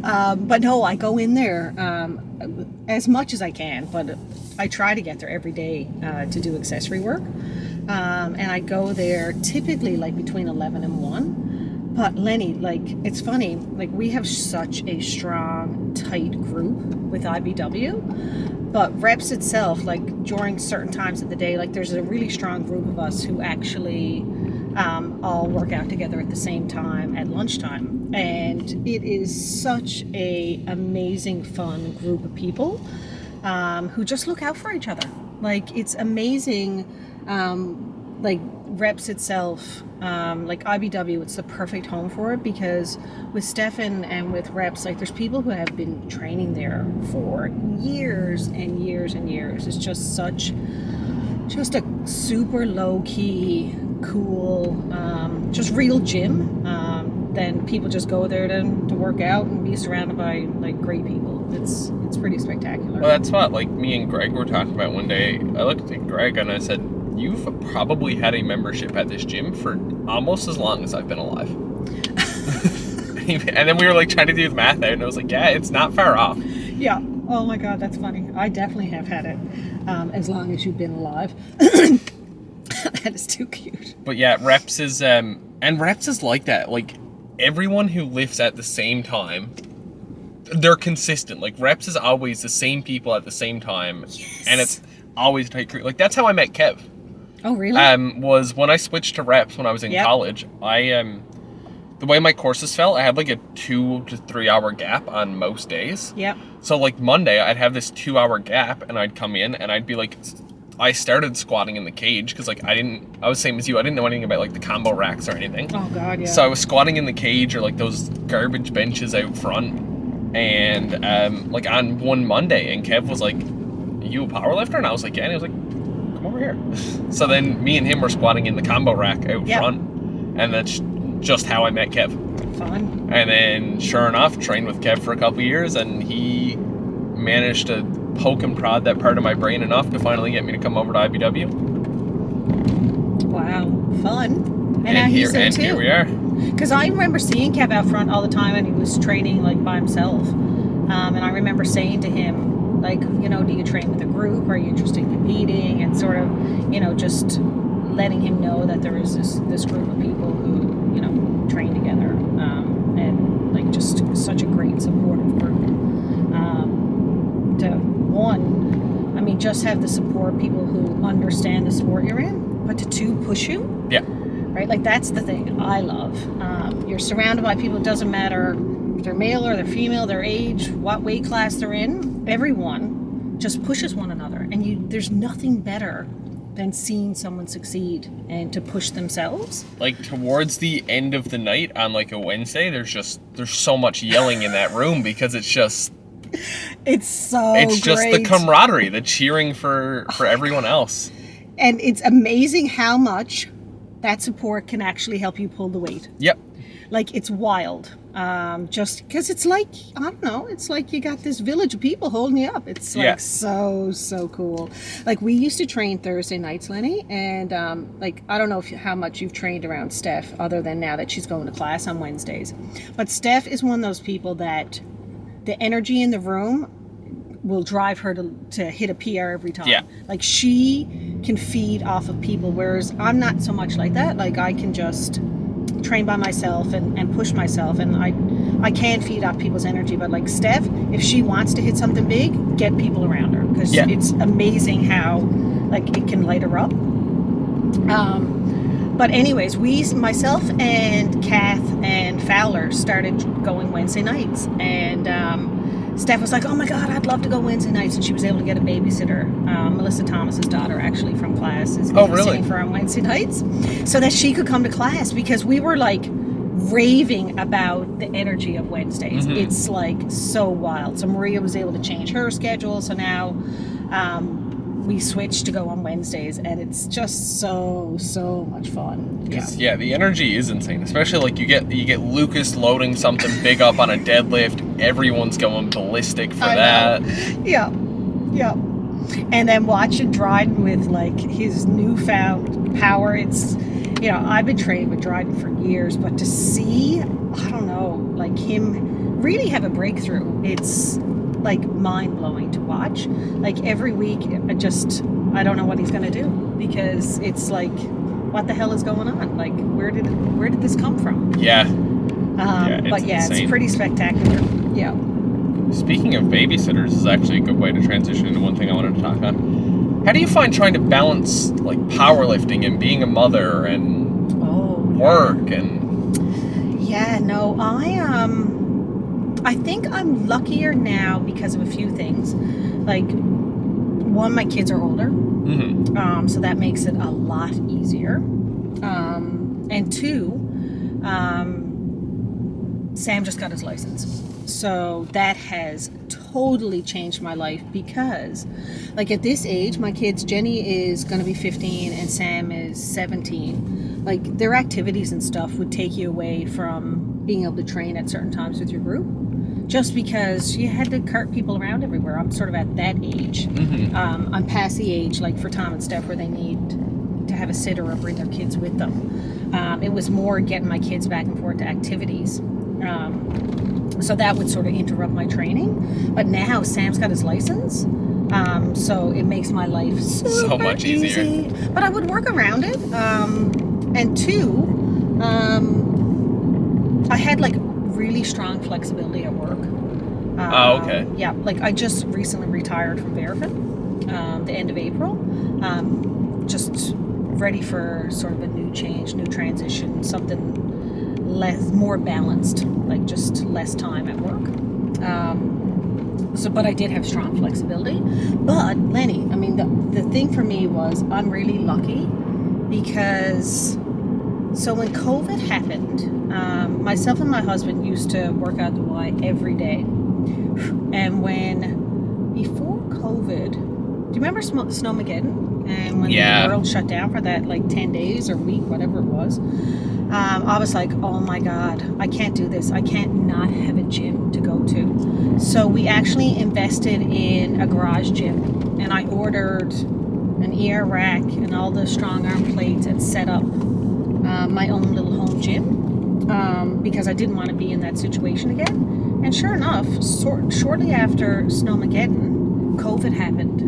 But no, I go in there as much as I can, but I try to get there every day to do accessory work. And I go there typically like between 11 and 1. But Lenny, like, it's funny, like we have such a strong, tight group with IBW, but reps itself, like during certain times of the day, like there's a really strong group of us who actually all work out together at the same time at lunchtime. And it is such a amazing, fun group of people who just look out for each other. Like, it's amazing, like reps itself, like IBW, it's the perfect home for it because with Stefan and with reps, like there's people who have been training there for years and years and years. It's just a super low key, cool, just real gym. Then people just go there to work out and be surrounded by like great people. It's pretty spectacular. Well, that's what like me and Greg were talking about one day. I looked at Greg and I said, you've probably had a membership at this gym for almost as long as I've been alive. And then we were like trying to do the math out, and I was like, yeah, it's not far off. Yeah. Oh my God, that's funny. I definitely have had it as long as you've been alive. That is too cute. But yeah, reps is like that. Like everyone who lifts at the same time, they're consistent. Like reps is always the same people at the same time. Yes. And it's always a tight crew. Like that's how I met Kev. Oh really? Was when I switched to reps when I was in college. the way my courses fell, I had like a 2 to 3 hour gap on most days. Yep. So like Monday, I'd have this 2 hour gap, and I'd come in and I'd be like, I started squatting in the cage because like I was same as you. I didn't know anything about like the combo racks or anything. Oh God, yeah. So I was squatting in the cage or like those garbage benches out front, and like on one Monday, and Kev was like, "Are you a powerlifter?" And I was like, "Yeah." And he was like, "Come over here." So then me and him were squatting in the combo rack out front, and that's just how I met Kev. Fun. And then, sure enough, trained with Kev for a couple of years, and he managed to poke and prod that part of my brain enough to finally get me to come over to IBW. Wow, fun. And now he's there too. Here we are. Because I remember seeing Kev out front all the time, and he was training like by himself. And I remember saying to him, like, you know, do you train with a group? Are you interested in competing? And sort of, you know, just letting him know that there is this group of people who, you know, train together. And like just such a great supportive group. To one, I mean, just have the support, people who understand the sport you're in, but to two, push you. Yeah. Right? Like that's the thing I love. You're surrounded by people, it doesn't matter if they're male or they're female, their age, what weight class they're in, everyone just pushes one another. And there's nothing better than seeing someone succeed and to push themselves. Like towards the end of the night on like a Wednesday, there's so much yelling in that room because it's just it's just the camaraderie, the cheering for everyone else. And it's amazing how much that support can actually help you pull the weight. Yep. Like it's wild. Just because it's like, I don't know, it's like you got this village of people holding you up. It's like so cool. Like we used to train Thursday nights, Lenny, and like I don't know how much you've trained around Steph other than now that she's going to class on Wednesdays. But Steph is one of those people that the energy in the room will drive her to hit a PR every time. Yeah. Like she can feed off of people, whereas I'm not so much like that. Like I can just train by myself and push myself, and I can feed off people's energy. But like Steph, if she wants to hit something big, get people around her, because it's amazing how like it can light her up. But anyways, myself and Kath and Fowler started going Wednesday nights, and Steph was like, "Oh my God, I'd love to go Wednesday nights," and she was able to get a babysitter. Melissa Thomas's daughter, actually from class, is babysitting for on Wednesday nights, so that she could come to class, because we were like raving about the energy of Wednesdays. Mm-hmm. It's like so wild. So Maria was able to change her schedule, so now we switched to go on Wednesdays, and it's just so much fun. Yeah, the energy is insane. Especially like you get Lucas loading something big up on a deadlift. Everyone's going ballistic for that. Yeah. And then watching Dryden with like his newfound power. It's, you know, I've been training with Dryden for years, but to see, I don't know, like him really have a breakthrough, it's like mind-blowing to watch. Like every week I don't know what he's gonna do, because it's like, what the hell is going on? Like where did this come from? It's pretty spectacular. Yeah. Speaking of babysitters, is actually a good way to transition into one thing I wanted to talk about. How do you find trying to balance like powerlifting and being a mother and work and I think I'm luckier now because of a few things. Like, one, my kids are older, so that makes it a lot easier. And two, Sam just got his license. So that has totally changed my life, because, like, at this age, my kids, Jenny is going to be 15 and Sam is 17. Like, their activities and stuff would take you away from being able to train at certain times with your group, just because you had to cart people around everywhere. I'm sort of at that age. I'm past the age, like for Tom and Steph, where they need to have a sitter or bring their kids with them. It was more getting my kids back and forth to activities. So that would sort of interrupt my training. But now Sam's got his license, so it makes my life so much easier. But I would work around it. And two, I had like really strong flexibility at work. Yeah, like I just recently retired from Verifin, the end of April. Just ready for sort of a new change, new transition, something more balanced, like just less time at work. But I did have strong flexibility. But Lenny, I mean, the thing for me was I'm really lucky because so when COVID happened, myself and my husband used to work out the Y every day. And before COVID, do you remember Snowmageddon? And when the world shut down for that like 10 days or week, whatever it was, I was like, oh my God, I can't do this. I can't not have a gym to go to. So we actually invested in a garage gym, and I ordered an ER rack and all the strong arm plates and set up my own little home gym because I didn't want to be in that situation again. And sure enough, shortly after Snowmageddon, COVID happened.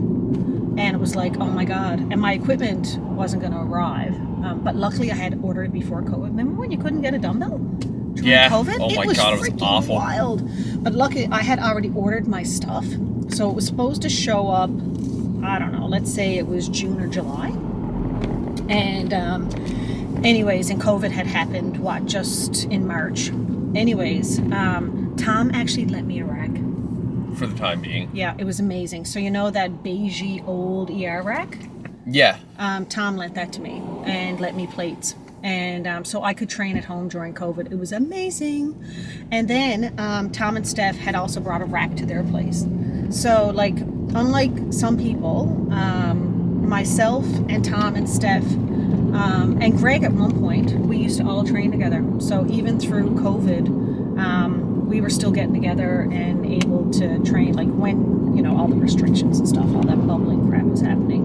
And it was like, oh my God. And my equipment wasn't going to arrive. But luckily I had ordered it before COVID. Remember when you couldn't get a dumbbell during COVID? Oh my God, it was awful. Wild. But luckily I had already ordered my stuff. So it was supposed to show up, I don't know, let's say it was June or July. And anyways, and COVID had happened, just in March. Anyways, Tom actually lent me a rack. For the time being. Yeah, it was amazing. So you know that beigey old ER rack? Yeah. Tom lent that to me and let me plates. And so I could train at home during COVID. It was amazing. And then Tom and Steph had also brought a rack to their place. So like, unlike some people, myself and Tom and Steph and Greg at one point, we used to all train together. So even through COVID, we were still getting together and able to train, like when, all the restrictions and stuff, all that bubbling crap was happening.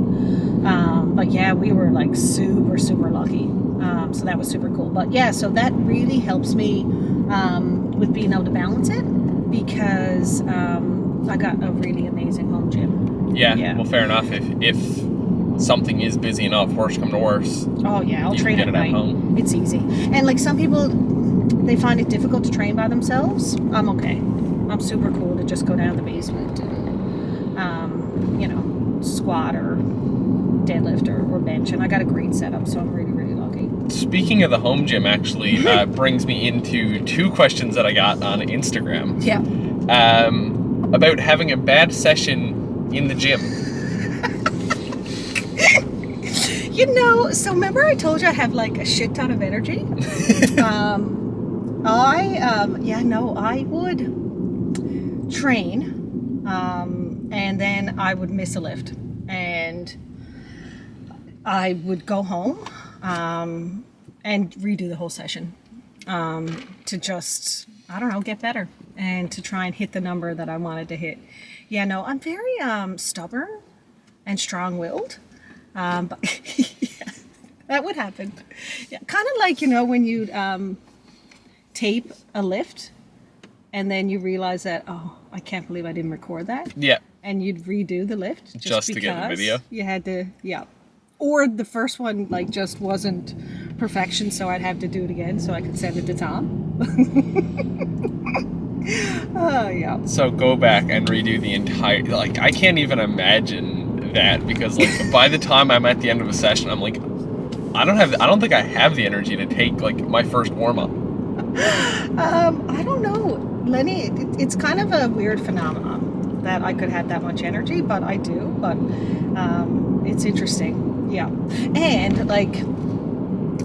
But yeah, we were like super, super lucky. So that was super cool. But yeah, so that really helps me with being able to balance it because I got a really amazing home gym. Yeah. Well, fair enough. If something is busy enough, worse come to worse. Oh yeah, I'll train at night. Home. It's easy. And like some people, they find it difficult to train by themselves. I'm okay. I'm super cool to just go down the basement and, squat or deadlift or bench. And I got a great setup, so I'm really, really lucky. Speaking of the home gym, actually, brings me into two questions that I got on Instagram. Yeah. About having a bad session in the gym. So remember I told you I have like a shit ton of energy? I would train and then I would miss a lift and I would go home and redo the whole session to just, get better and to try and hit the number that I wanted to hit. Yeah, no, I'm very stubborn and strong-willed. But yeah, that would happen. Yeah, kind of like, when you tape a lift and then you realize that, oh, I can't believe I didn't record that. Yeah. And you'd redo the lift just to get the video. You had to, yeah. Or the first one just wasn't perfection, so I'd have to do it again so I could send it to Tom. Oh, yeah. So go back and redo the entire, I can't even imagine that because by the time I'm at the end of a session, I'm like, I don't think I have the energy to take my first warm up. I don't know, Lenny, it's kind of a weird phenomenon that I could have that much energy, but I do, but it's interesting. Yeah. And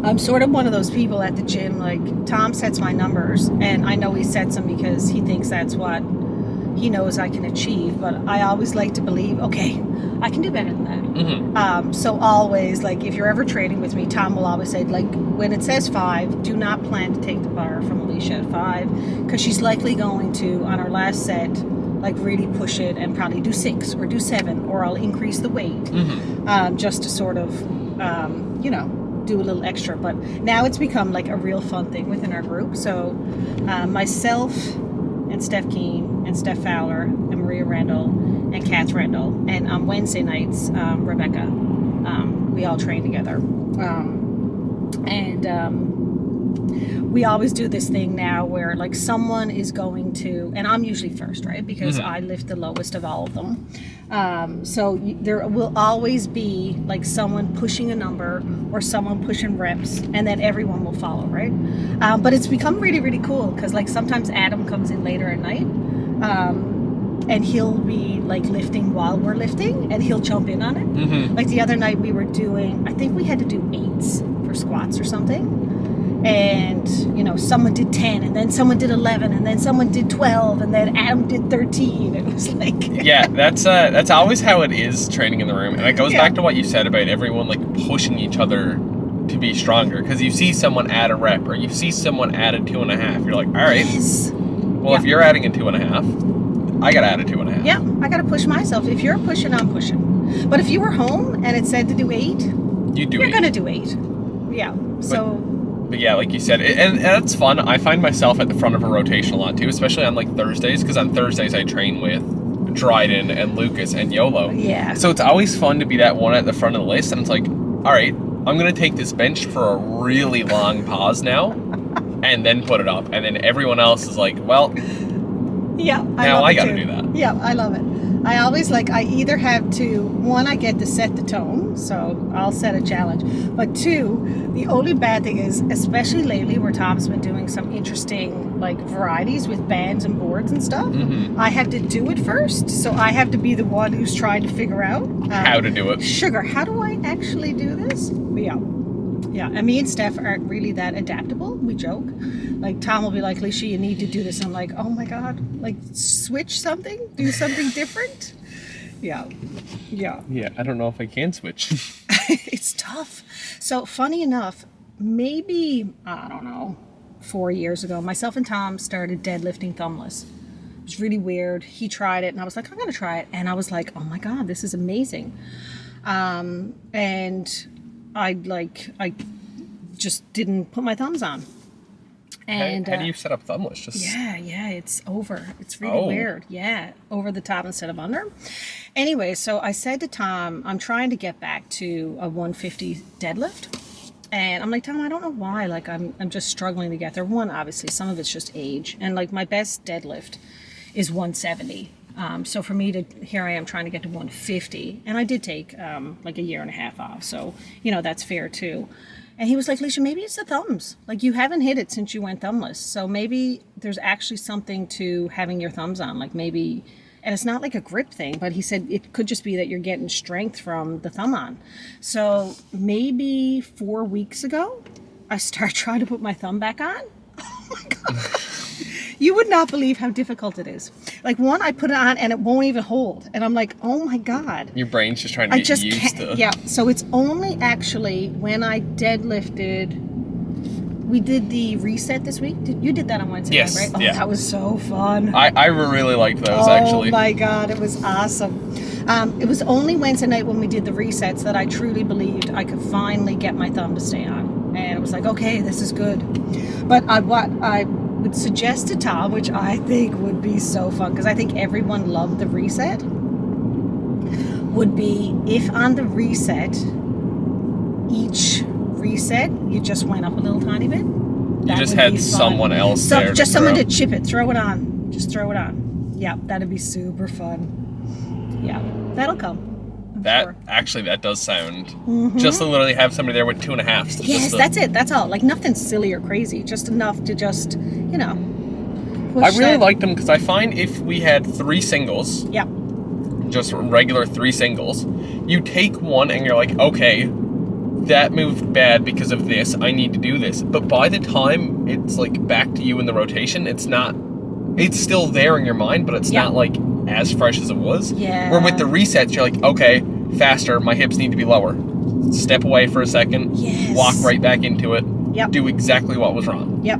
I'm sort of one of those people at the gym, Tom sets my numbers and I know he sets them because he thinks that's what he knows I can achieve, but I always like to believe, okay, I can do better than that. Mm-hmm. So always, if you're ever training with me, Tom will always say, when it says 5, do not plan to take the bar from Alicia at 5, because she's likely going to, on her last set, really push it and probably do 6 or do 7, or I'll increase the weight, mm-hmm. Just to sort of, do a little extra. But now it's become a real fun thing within our group. So myself and Steph Keane and Steph Fowler and Maria Randall and Kath Randall, and on Wednesday nights, Rebecca, we all train together. And we always do this thing now where like someone is going to, and I'm usually first, right? Because I lift the lowest of all of them. So there will always be like someone pushing a number or someone pushing reps, and then everyone will follow, right? But it's become really, really cool because like sometimes Adam comes in later at night. And he'll be like lifting while we're lifting, and he'll jump in on it. Like the other night we were doing, I think we had to do 8s for squats or something. And, you know, someone did 10, and then someone did 11, and then someone did 12, and then Adam did 13. It was like... Yeah, that's always how it is training in the room. And it goes back to what you said about everyone like pushing each other to be stronger. Because you see someone add a rep, or you see someone add a 2.5. You're like, all right, well, if you're adding a 2.5... I gotta add a 2.5. Yeah, I gotta push myself. If you're pushing, I'm pushing. But if you were home and it said to do 8, you're gonna do 8. Yeah. But yeah, like you said, and it's fun. I find myself at the front of a rotation a lot too, especially on like Thursdays, because on Thursdays I train with Dryden and Lucas and YOLO. Yeah. So it's always fun to be that one at the front of the list, and it's like, all right, I'm gonna take this bench for a really long pause now, and then put it up, and then everyone else is like, well. Yeah, now I gotta do that. Yeah, I love it. I always like, I either have to, one, I get to set the tone, so I'll set a challenge. But 2, the only bad thing is, especially lately where Tom's been doing some interesting like varieties with bands and boards and stuff, I have to do it first. So I have to be the one who's trying to figure out how to do it. Sugar, how do I actually do this? Yeah. Yeah, and me and Steph aren't really that adaptable. We joke. Like, Tom will be like, Ellissa, you need to do this. I'm like, oh my God, like, switch something? Do something different? Yeah. Yeah. Yeah, I don't know if I can switch. It's tough. So, funny enough, maybe, I don't know, 4 years ago, myself and Tom started deadlifting thumbless. It was really weird. He tried it, and I was like, I'm going to try it. And I was like, oh my God, this is amazing. And I just didn't put my thumbs on. And how do you set up thumbless? Yeah, it's over. It's really weird. Yeah, over the top instead of under. Anyway, so I said to Tom, I'm trying to get back to a 150 deadlift. And I'm like, Tom, I don't know why. Like, I'm just struggling to get there. One, obviously, some of it's just age. And like my best deadlift is 170. So for me here I am trying to get to 150. And I did take like a year and a half off. So, you know, that's fair too. And he was like, Ellissa, maybe it's the thumbs. Like, you haven't hit it since you went thumbless. So maybe there's actually something to having your thumbs on. Like maybe, and it's not like a grip thing, but he said it could just be that you're getting strength from the thumb on. So maybe 4 weeks ago, I started trying to put my thumb back on. Oh my God. You would not believe how difficult it is. Like, one, I put it on and it won't even hold. And I'm like, oh my God. Your brain's just trying to get used to it. Yeah, so it's only actually when I deadlifted, we did the reset this week. You did that on Wednesday, yes, right? Oh, yeah. That was so fun. I really liked those, actually. Oh my God, it was awesome. It was only Wednesday night when we did the resets that I truly believed I could finally get my thumb to stay on. And it was like, okay, this is good. But what I would suggest to Tom, which I think would be so fun, because I think everyone loved the reset, would be if on the reset, each reset, you just went up a little tiny bit. You just had someone else there. Just someone to chip it, throw it on. Just throw it on. Yeah, that'd be super fun. Yeah, that'll come. Actually, that does sound just to literally have somebody there with 2.5. Yes, that's it. That's all. Like, nothing silly or crazy. Just enough to just, you know. I really liked them because I find if we had 3 singles, just regular 3 singles, you take one and you're like, okay, that moved bad because of this. I need to do this. But by the time it's like back to you in the rotation, it's still there in your mind, but it's not like as fresh as it was. Yeah. Where with the resets, you're like, okay, faster, my hips need to be lower. Step away for a second, walk right back into it, do exactly what was wrong. Yep.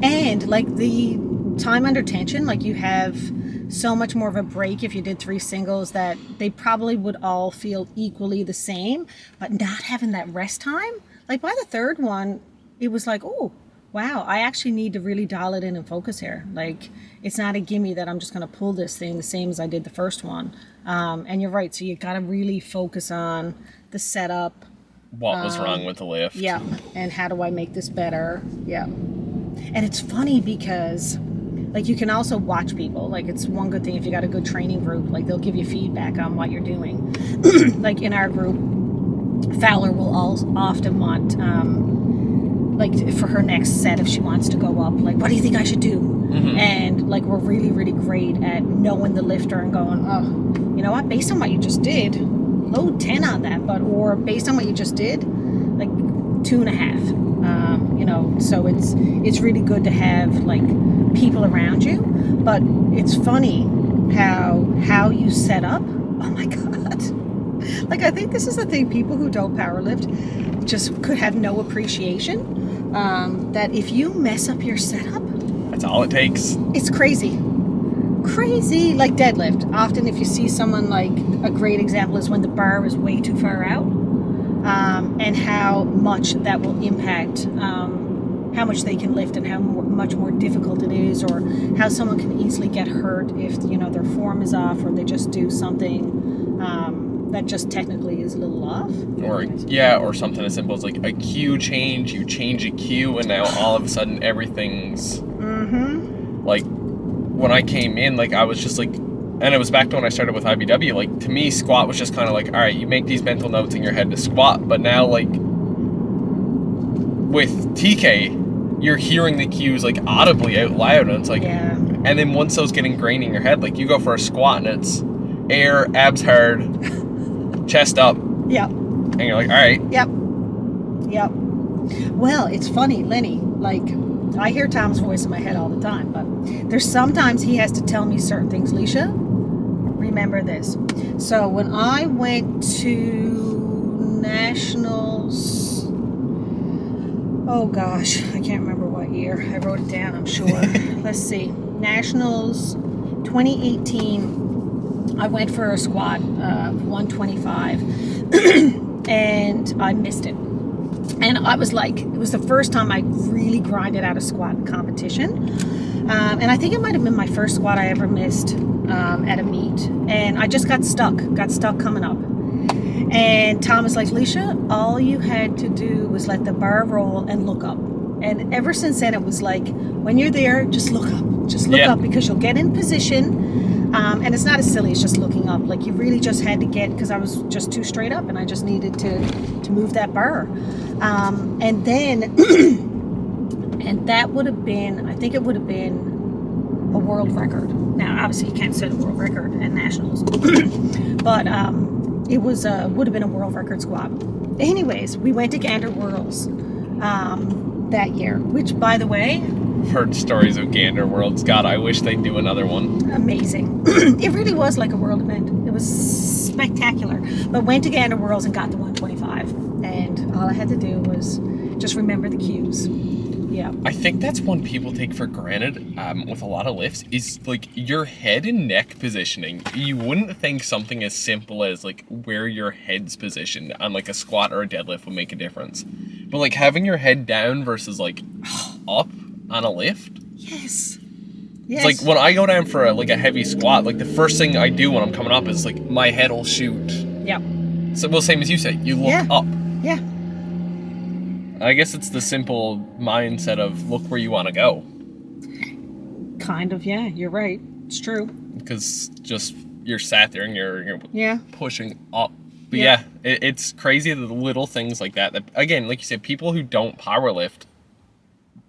And like the time under tension, like you have so much more of a break if you did 3 singles that they probably would all feel equally the same, but not having that rest time. Like by the 3rd one, it was like, oh, wow, I actually need to really dial it in and focus here. Like, it's not a gimme that I'm just going to pull this thing the same as I did the first one. And you're right. So you got to really focus on the setup. What was wrong with the lift? Yeah. And how do I make this better? Yeah. And it's funny because, like, you can also watch people. Like, it's one good thing if you got a good training group. Like, they'll give you feedback on what you're doing. Like, in our group, Fowler will often want, like, for her next set, if she wants to go up, like, what do you think I should do? Mm-hmm. And, like, we're really, really great at knowing the lifter and going, oh, you know what, based on what you just did, load 10 on that. Or based on what you just did, like, 2.5. You know, so it's really good to have, like, people around you. But it's funny how you set up. Oh my God. Like, I think this is the thing, people who don't powerlift just could have no appreciation. That if you mess up your setup, that's all it takes. It's crazy. Crazy. Like deadlift. Often if you see someone, like, a great example is when the bar is way too far out. And how much that will impact how much they can lift and how much more difficult it is, or how someone can easily get hurt if, you know, their form is off, or they just do something that just technically is a little off. Or something as simple as, like, a cue change. You change a cue, and now all of a sudden everything's like, when I came in, like, I was just like, and it was back to when I started with IBW, like, to me, squat was just kind of like, all right, you make these mental notes in your head to squat, but now, like, with TK, you're hearing the cues, like, audibly out loud, and it's like, and then once those get ingrained in your head, like, you go for a squat, and it's air, abs hard, chest up. Yep. And you're like, all right. Yep. Well, it's funny, Lenny, like, I hear Tom's voice in my head all the time, but there's sometimes he has to tell me certain things. Leisha, remember this. So when I went to Nationals, oh gosh, I can't remember what year. I wrote it down, I'm sure. Let's see. Nationals 2018, I went for a squat, 125, and I missed it. And I was like, it was the first time I really grinded out a squat in competition. And I think it might have been my first squat I ever missed at a meet. And I just got stuck coming up. And Tom was like, Leisha, all you had to do was let the bar roll and look up. And ever since then, it was like, when you're there, just look up. Just look up, because you'll get in position. And it's not as silly as just looking up. Like, you really just had to get, because I was just too straight up and I just needed to move that bar. And then, and that would have been, I think it would have been a world record. Now, obviously you can't set a world record at Nationals, but it was would have been a world record squat. Anyways, we went to Gander Worlds that year, which, by the way, heard stories of Gander Worlds. God, I wish they'd do another one. Amazing. It really was like a world event. It was spectacular. But went to Gander Worlds and got the 125. And all I had to do was just remember the cues. Yeah. I think that's one people take for granted with a lot of lifts, is, like, your head and neck positioning. You wouldn't think something as simple as, like, where your head's positioned on, like, a squat or a deadlift would make a difference. But, like, having your head down versus, like, up on a lift. Yes. It's like when I go down for a heavy squat, like, the first thing I do when I'm coming up is, like, my head will shoot. Yep. So, well, same as you say, you look up. Yeah. I guess it's the simple mindset of look where you want to go. Kind of, yeah. You're right. It's true. Because just you're sat there and you're pushing up. But it's crazy, the little things like that. Again, like you said, people who don't powerlift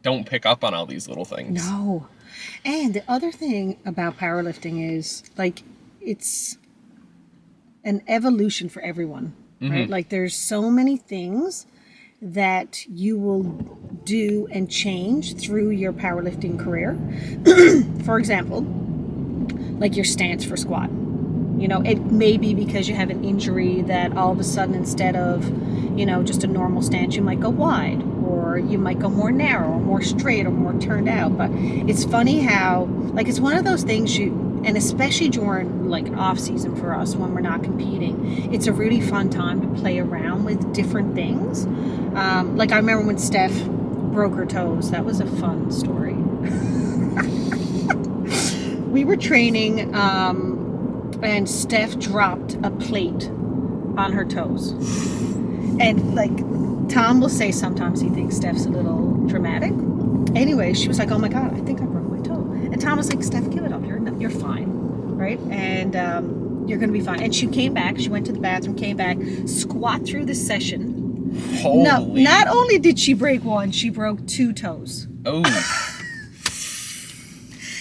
don't pick up on all these little things. No. And the other thing about powerlifting is, like, it's an evolution for everyone, right? Like, there's so many things that you will do and change through your powerlifting career. For example, like your stance for squat. You know, it may be because you have an injury that all of a sudden, instead of, you know, just a normal stance, you might go wide, or you might go more narrow, or more straight, or more turned out. But it's funny how, like, it's one of those things and especially during, like, off season for us when we're not competing, it's a really fun time to play around with different things. Like, I remember when Steph broke her toes. That was a fun story. We were training, and Steph dropped a plate on her toes. And, like, Tom will say sometimes he thinks Steph's a little dramatic. anyway, she was like, oh my God, I think I broke my toe. And Tom was like, Steph, give it up. You're fine, right? And you're going to be fine. And she came back. She went to the bathroom, came back, squat through the session. Holy. No, not only did she break one, she broke 2 toes. Oh.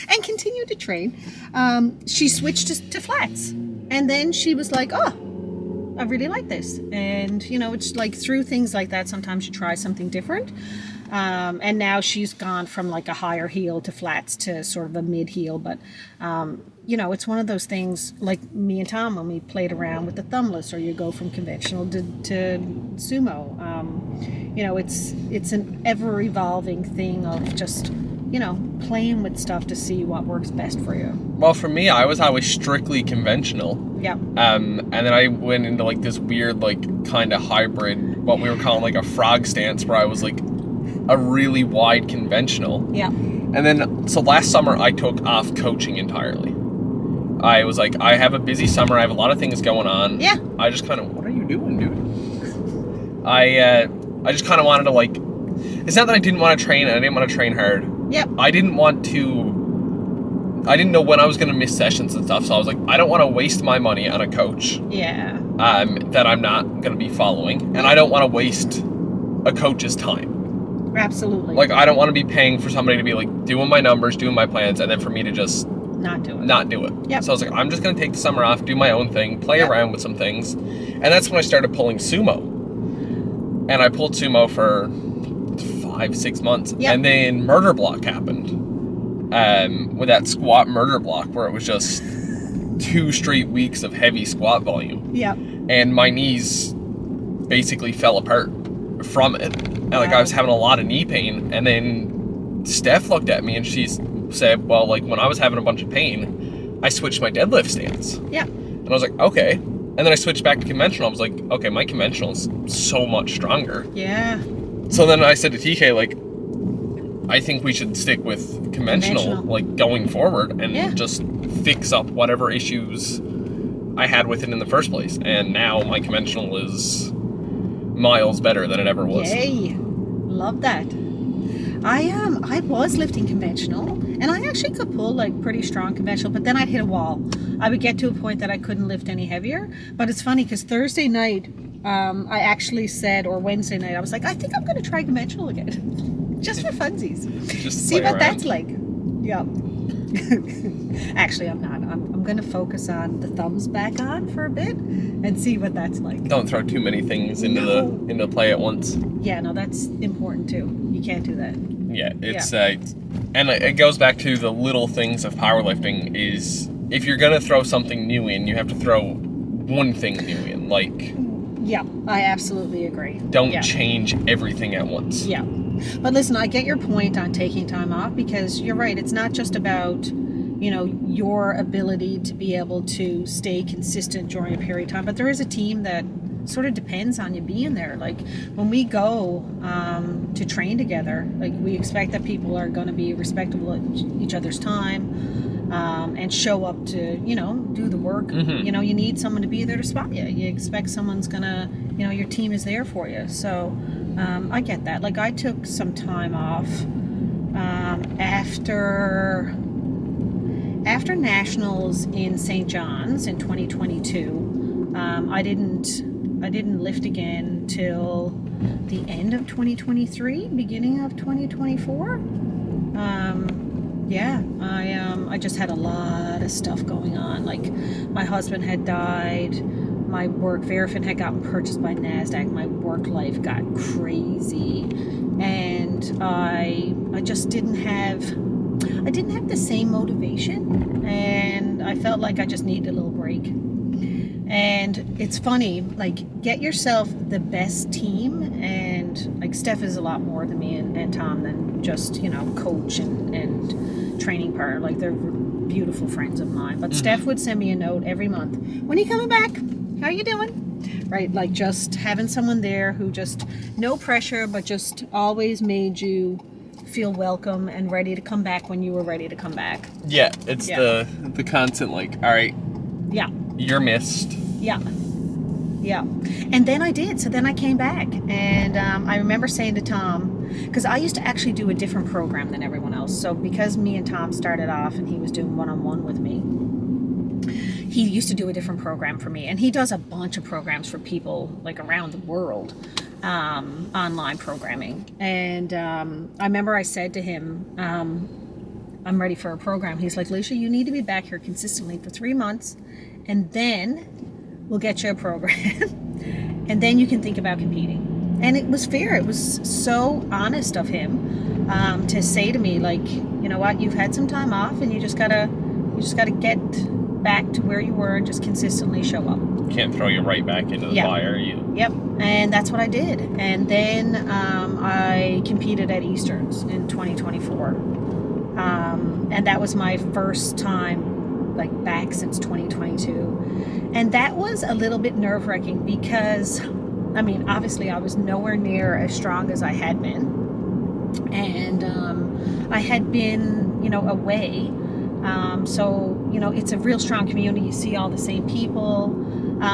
And continued to train. She switched to flats. And then she was like, oh, I really like this. And, you know, it's like through things like that, sometimes you try something different. And now she's gone from like a higher heel to flats to sort of a mid heel. But, you know, it's one of those things like me and Tom when we played around with the thumbless, or you go from conventional to sumo. You know, it's an ever evolving thing of just, you know, playing with stuff to see what works best for you. Well, for me, I was always strictly conventional. Yeah. And then I went into like this weird, like kind of hybrid, what we were calling like a frog stance, where I was like a really wide conventional. Yeah. And then, so last summer I took off coaching entirely. I was like, I have a busy summer. I have a lot of things going on. Yeah. I just kind of, what are you doing, dude? I just kind of wanted to like, it's not that I didn't want to train and I didn't want to train hard. Yep. I didn't know when I was going to miss sessions and stuff. So I was like, I don't want to waste my money on a coach. Yeah. That I'm not going to be following. And I don't want to waste a coach's time. Absolutely. Like, I don't want to be paying for somebody to be like doing my numbers, doing my plans, and then for me to just not do it. Yep. So I was like, I'm just going to take the summer off, do my own thing, play around with some things. And that's when I started pulling sumo. And I pulled sumo for 5-6 months. Yep. And then murder block happened. With that squat murder block, where it was just 2 straight weeks of heavy squat volume. Yep. And my knees basically fell apart from it. And like, I was having a lot of knee pain. And then Steph looked at me and she said, well, like when I was having a bunch of pain, I switched my deadlift stance. Yeah. And I was like, okay. And then I switched back to conventional. I was like, okay, my conventional is so much stronger. Yeah. So then I said to TK, like, I think we should stick with conventional. Like, going forward, and just fix up whatever issues I had with it in the first place. And now my conventional is miles better than it ever was. Yay. Love that. I was lifting conventional, and I actually could pull like pretty strong conventional, but then I'd hit a wall. I would get to a point that I couldn't lift any heavier. But it's funny because Thursday night, I actually said, or Wednesday night, I was like, I think I'm going to try conventional again, just for funsies. Just see what around. that's like. Yeah. Actually, I'm not. I'm going to focus on the thumbs back on for a bit and see what that's like. Don't throw too many things into play at once. Yeah, no, that's important too. You can't do that. Yeah, it's and it goes back to the little things of powerlifting. Is if you're gonna throw something new in, you have to throw one thing new in. Like, yeah, I absolutely agree. Don't change everything at once. Yeah, but listen, I get your point on taking time off, because you're right. It's not just about, you know, your ability to be able to stay consistent during a period of time, but there is a team that sort of depends on you being there. Like when we go to train together, like we expect that people are going to be respectable at each other's time and show up to, you know, do the work. Mm-hmm. You know, you need someone to be there to spot you. You expect someone's gonna, you know, your team is there for you. So I get that. Like I took some time off after Nationals in St. John's in 2022. I didn't lift again till the end of 2023, beginning of 2024. I just had a lot of stuff going on. Like my husband had died, my work, Verifin had gotten purchased by NASDAQ, my work life got crazy, and I just didn't have the same motivation, and I felt like I just needed a little break. And it's funny, like, get yourself the best team, and like Steph is a lot more than me and Tom than just, you know, coach and training partner. Like, they're beautiful friends of mine. But Steph would send me a note every month. When are you coming back? How you doing? Right? Like, just having someone there who just, no pressure, but just always made you feel welcome and ready to come back when you were ready to come back. Yeah, it's the constant, like, all right, yeah, you're missed. Yeah. Yeah. And then I did. So then I came back. And I remember saying to Tom, because I used to actually do a different program than everyone else. So because me and Tom started off and he was doing one-on-one with me, he used to do a different program for me. And he does a bunch of programs for people like around the world, online programming. And I remember I said to him, I'm ready for a program. He's like, Ellissa, you need to be back here consistently for 3 months, and then we'll get you a program. And then you can think about competing. And it was fair. It was so honest of him to say to me, like, you know what, you've had some time off and you just gotta get back to where you were and just consistently show up. Can't throw you right back into the fire. Yep. And that's what I did. And then I competed at Easterns in 2024. And that was my first time like back since 2022. And that was a little bit nerve-wracking because, I mean, obviously I was nowhere near as strong as I had been. And I had been, away. So, it's a real strong community. You see all the same people.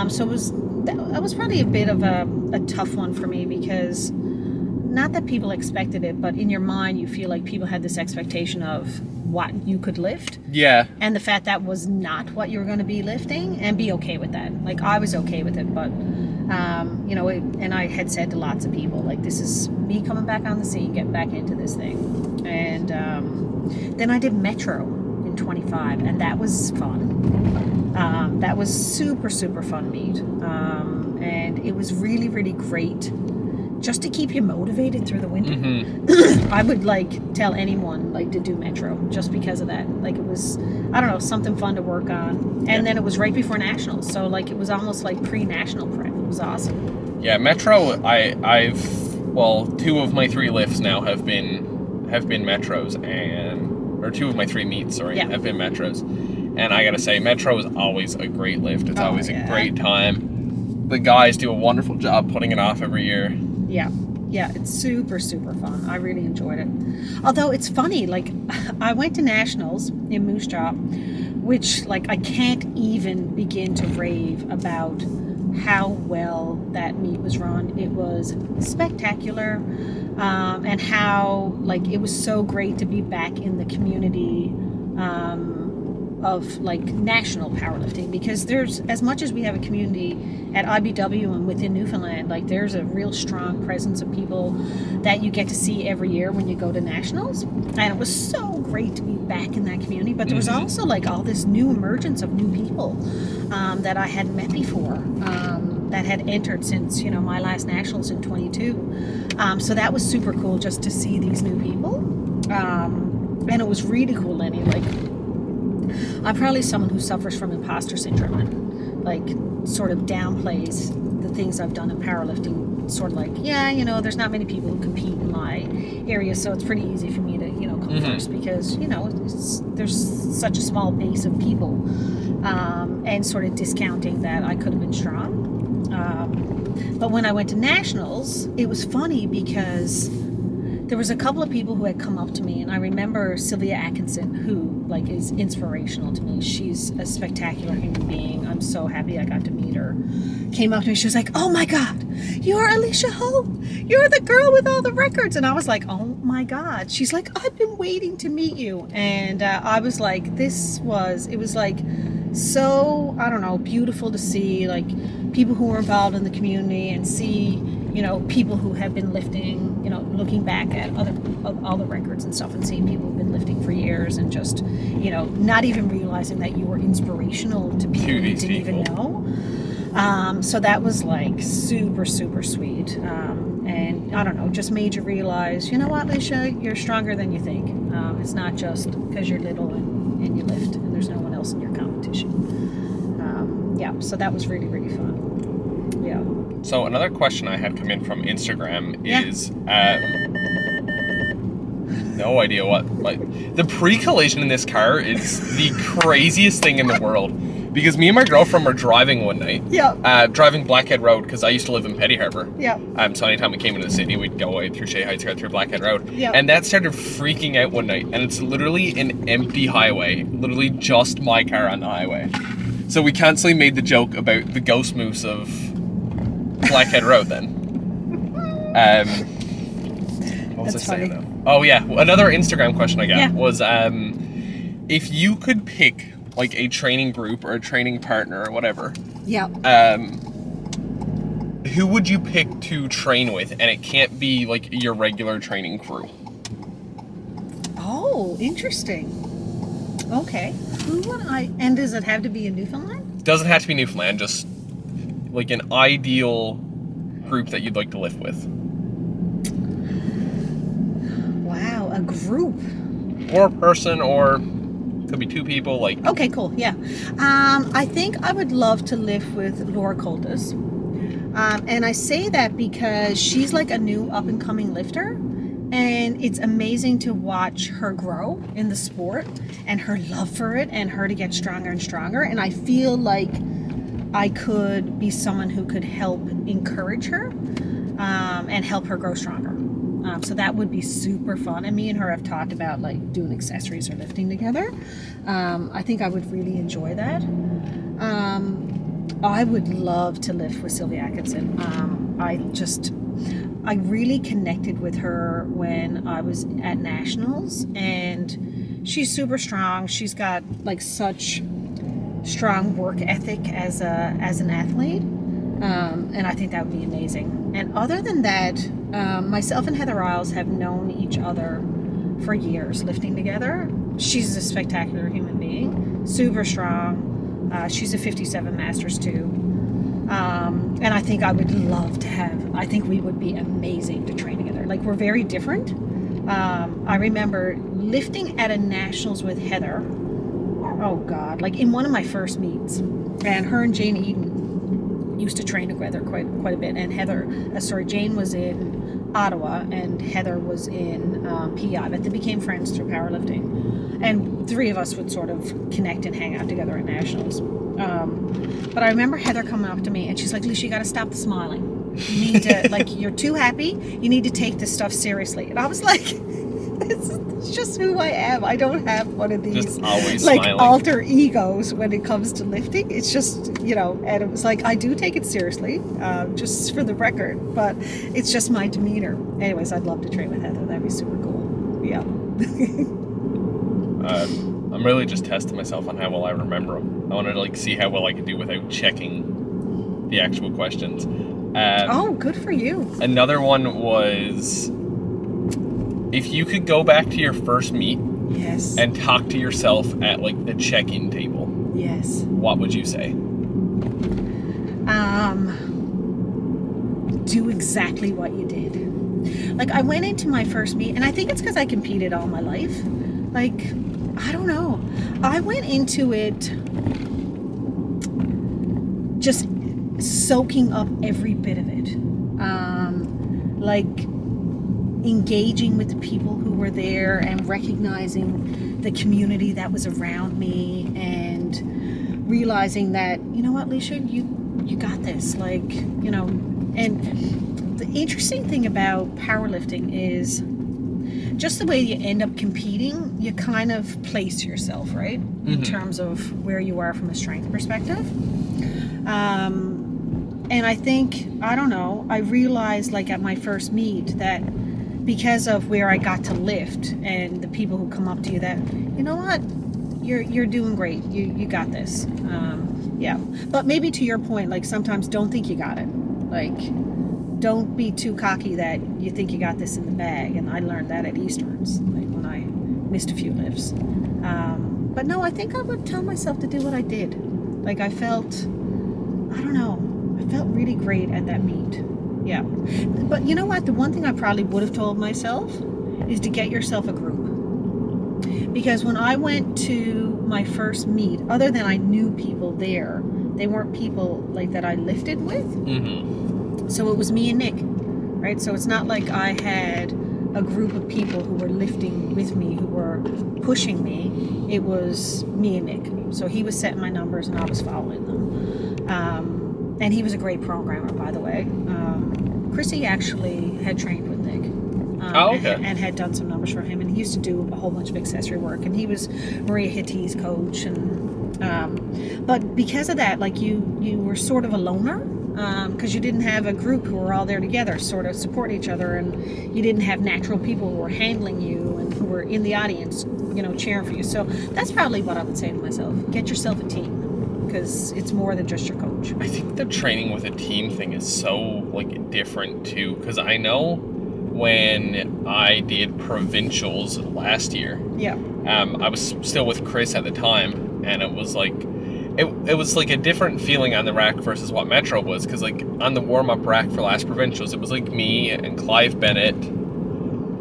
So that was probably a bit of a tough one for me because not that people expected it, but in your mind, you feel like people had this expectation of what you could lift. Yeah. And the fact that was not what you were going to be lifting, and be okay with that. Like, I was okay with it, but, and I had said to lots of people, like, this is me coming back on the scene, getting back into this thing. And then I did Metro in 25, and that was fun. That was super, super fun meet. And it was really, really great just to keep you motivated through the winter. Mm-hmm. I would tell anyone to do Metro just because of that. It was, I don't know, something fun to work on. And then it was right before Nationals, so it was almost like pre-national prep. It was awesome. Yeah, Metro, I've two of my 3 lifts now have been Metros, or 2 of my 3 meets, have been Metros. And I gotta say, Metro is always a great lift. It's always a great time. The guys do a wonderful job putting it off every year. Yeah, it's super, super fun. I really enjoyed it. Although it's funny, I went to Nationals in Moose Jaw, which, I can't even begin to rave about how well that meet was run. It was spectacular, and how, it was so great to be back in the community, of national powerlifting, because there's, as much as we have a community at IBW and within Newfoundland, there's a real strong presence of people that you get to see every year when you go to Nationals. And it was so great to be back in that community, but there was also all this new emergence of new people that I hadn't met before, that had entered since my last Nationals in 22. So that was super cool just to see these new people, and it was really cool, Lenny. I'm probably someone who suffers from imposter syndrome and sort of downplays the things I've done in powerlifting. Sort of there's not many people who compete in my area, so it's pretty easy for me to come first because there's such a small base of people, and sort of discounting that I could have been strong. But when I went to Nationals, it was funny because there was a couple of people who had come up to me, and I remember Sylvia Atkinson, who is inspirational to me. She's a spectacular human being. I'm so happy I got to meet her. Came up to me, she was like, "Oh my God, you're Ellissa Hull. You're the girl with all the records." And I was like, "Oh my God." She's like, "I've been waiting to meet you." And I was like, it was so, I don't know, beautiful to see people who were involved in the community and see people who have been lifting, looking back at all the records and stuff and seeing people who've been lifting for years and just, not even realizing that you were inspirational to people you didn't even know. So that was super, super sweet. And I don't know, just made you realize, you know what, Ellissa, you're stronger than you think. It's not just because you're little and you lift and there's no one else in your competition. So that was really, really fun. Yeah. So another question I had come in from Instagram is, no idea what, the pre-collision in this car is the craziest thing in the world. Because me and my girlfriend were driving one night, driving Blackhead Road, because I used to live in Petty Harbour. So anytime we came into the city, we'd go away through Shea Heights, go through Blackhead Road. And that started freaking out one night, and it's literally an empty highway, literally just my car on the highway. So we constantly made the joke about the ghost moose of Blackhead Road then. What was That's I saying funny. though? Oh yeah, another Instagram question I got Yeah. was if you could pick like a training group or a training partner or whatever, Yeah. who would you pick to train with? And it can't be like your regular training crew. Oh, interesting. Okay. Who would I? And does it have to be in Newfoundland? Doesn't have to be Newfoundland, just like an ideal group that you'd like to lift with. Wow, a group. Or a person, or could be two people, like... Okay, cool. Yeah. I think I would love to lift with Laura Coltis. And I say that because she's like a new up-and-coming lifter. And it's amazing to watch her grow in the sport and her love for it and her to get stronger and stronger. And I feel like I could be someone who could help encourage her and help her grow stronger. So that would be super fun. And me and her have talked about like doing accessories or lifting together. I think I would really enjoy that. I would love to lift with Sylvia Atkinson. I really connected with her when I was at Nationals, and she's super strong. She's got like such strong work ethic as an athlete. And I think that would be amazing. And other than that, myself and Heather Isles have known each other for years, lifting together. She's a spectacular human being, super strong. She's a 57 Masters too. And I think I would love to I think we would be amazing to train together. Like, we're very different. I remember lifting at a Nationals with Heather. Oh God, like in one of my first meets. And her and Jane Eden used to train together quite a bit. And Jane was in Ottawa and Heather was in PI, but they became friends through powerlifting. And three of us would sort of connect and hang out together at Nationals. But I remember Heather coming up to me and she's like, "Ellissa, you got to stop the smiling. You need to, like, you're too happy. You need to take this stuff seriously." And I was like, it's just who I am. I don't have one of these just always like smiling. alter egos when it comes to lifting. It's just, and it was like, I do take it seriously, just for the record, but it's just my demeanor. Anyways, I'd love to train with Heather. That'd be super cool. Yeah. I'm really just testing myself on how well I remember them. I want to like see how well I can do without checking the actual questions. Oh, good for you. Another one was, if you could go back to your first meet Yes. and talk to yourself at like the check-in table, Yes. what would you say? Do exactly what you did. Like, I went into my first meet, and I think it's because I competed all my life. Like, I don't know. I went into it just soaking up every bit of it. Like, engaging with the people who were there and recognizing the community that was around me and realizing that, you know what, Ellissa, you got this. Like, and the interesting thing about powerlifting is just the way you end up competing, you kind of place yourself, right? In terms of where you are from a strength perspective. And I think, I don't know, I realized like at my first meet that because of where I got to lift and the people who come up to you that, you know what, you're doing great. You got this. Yeah. But maybe to your point, like sometimes don't think you got it. Like, don't be too cocky that you think you got this in the bag. And I learned that at Easterns, like when I missed a few lifts. But no, I think I would tell myself to do what I did. Like, I felt really great at that meet. Yeah. But you know what? The one thing I probably would have told myself is to get yourself a group. Because when I went to my first meet, other than I knew people there, they weren't people like that I lifted with. Mm-hmm. So it was me and Nick, right? So it's not like I had a group of people who were lifting with me, who were pushing me. It was me and Nick. So he was setting my numbers and I was following them. And he was a great programmer, by the way. Chrissy actually had trained with Nick. Okay. And had done some numbers for him. And he used to do a whole bunch of accessory work. And he was Maria Hitti's coach. And but because of that, like you were sort of a loner. because you didn't have a group who were all there together, sort of supporting each other, and you didn't have natural people who were handling you and who were in the audience, cheering for you. So that's probably what I would say to myself. Get yourself a team, because it's more than just your coach. I think the training with a team thing is so different too, because I know when I did provincials last year, I was still with Chris at the time, and it was it was a different feeling on the rack versus what Metro was, because on the warm-up rack for last provincials, it was me and Clive Bennett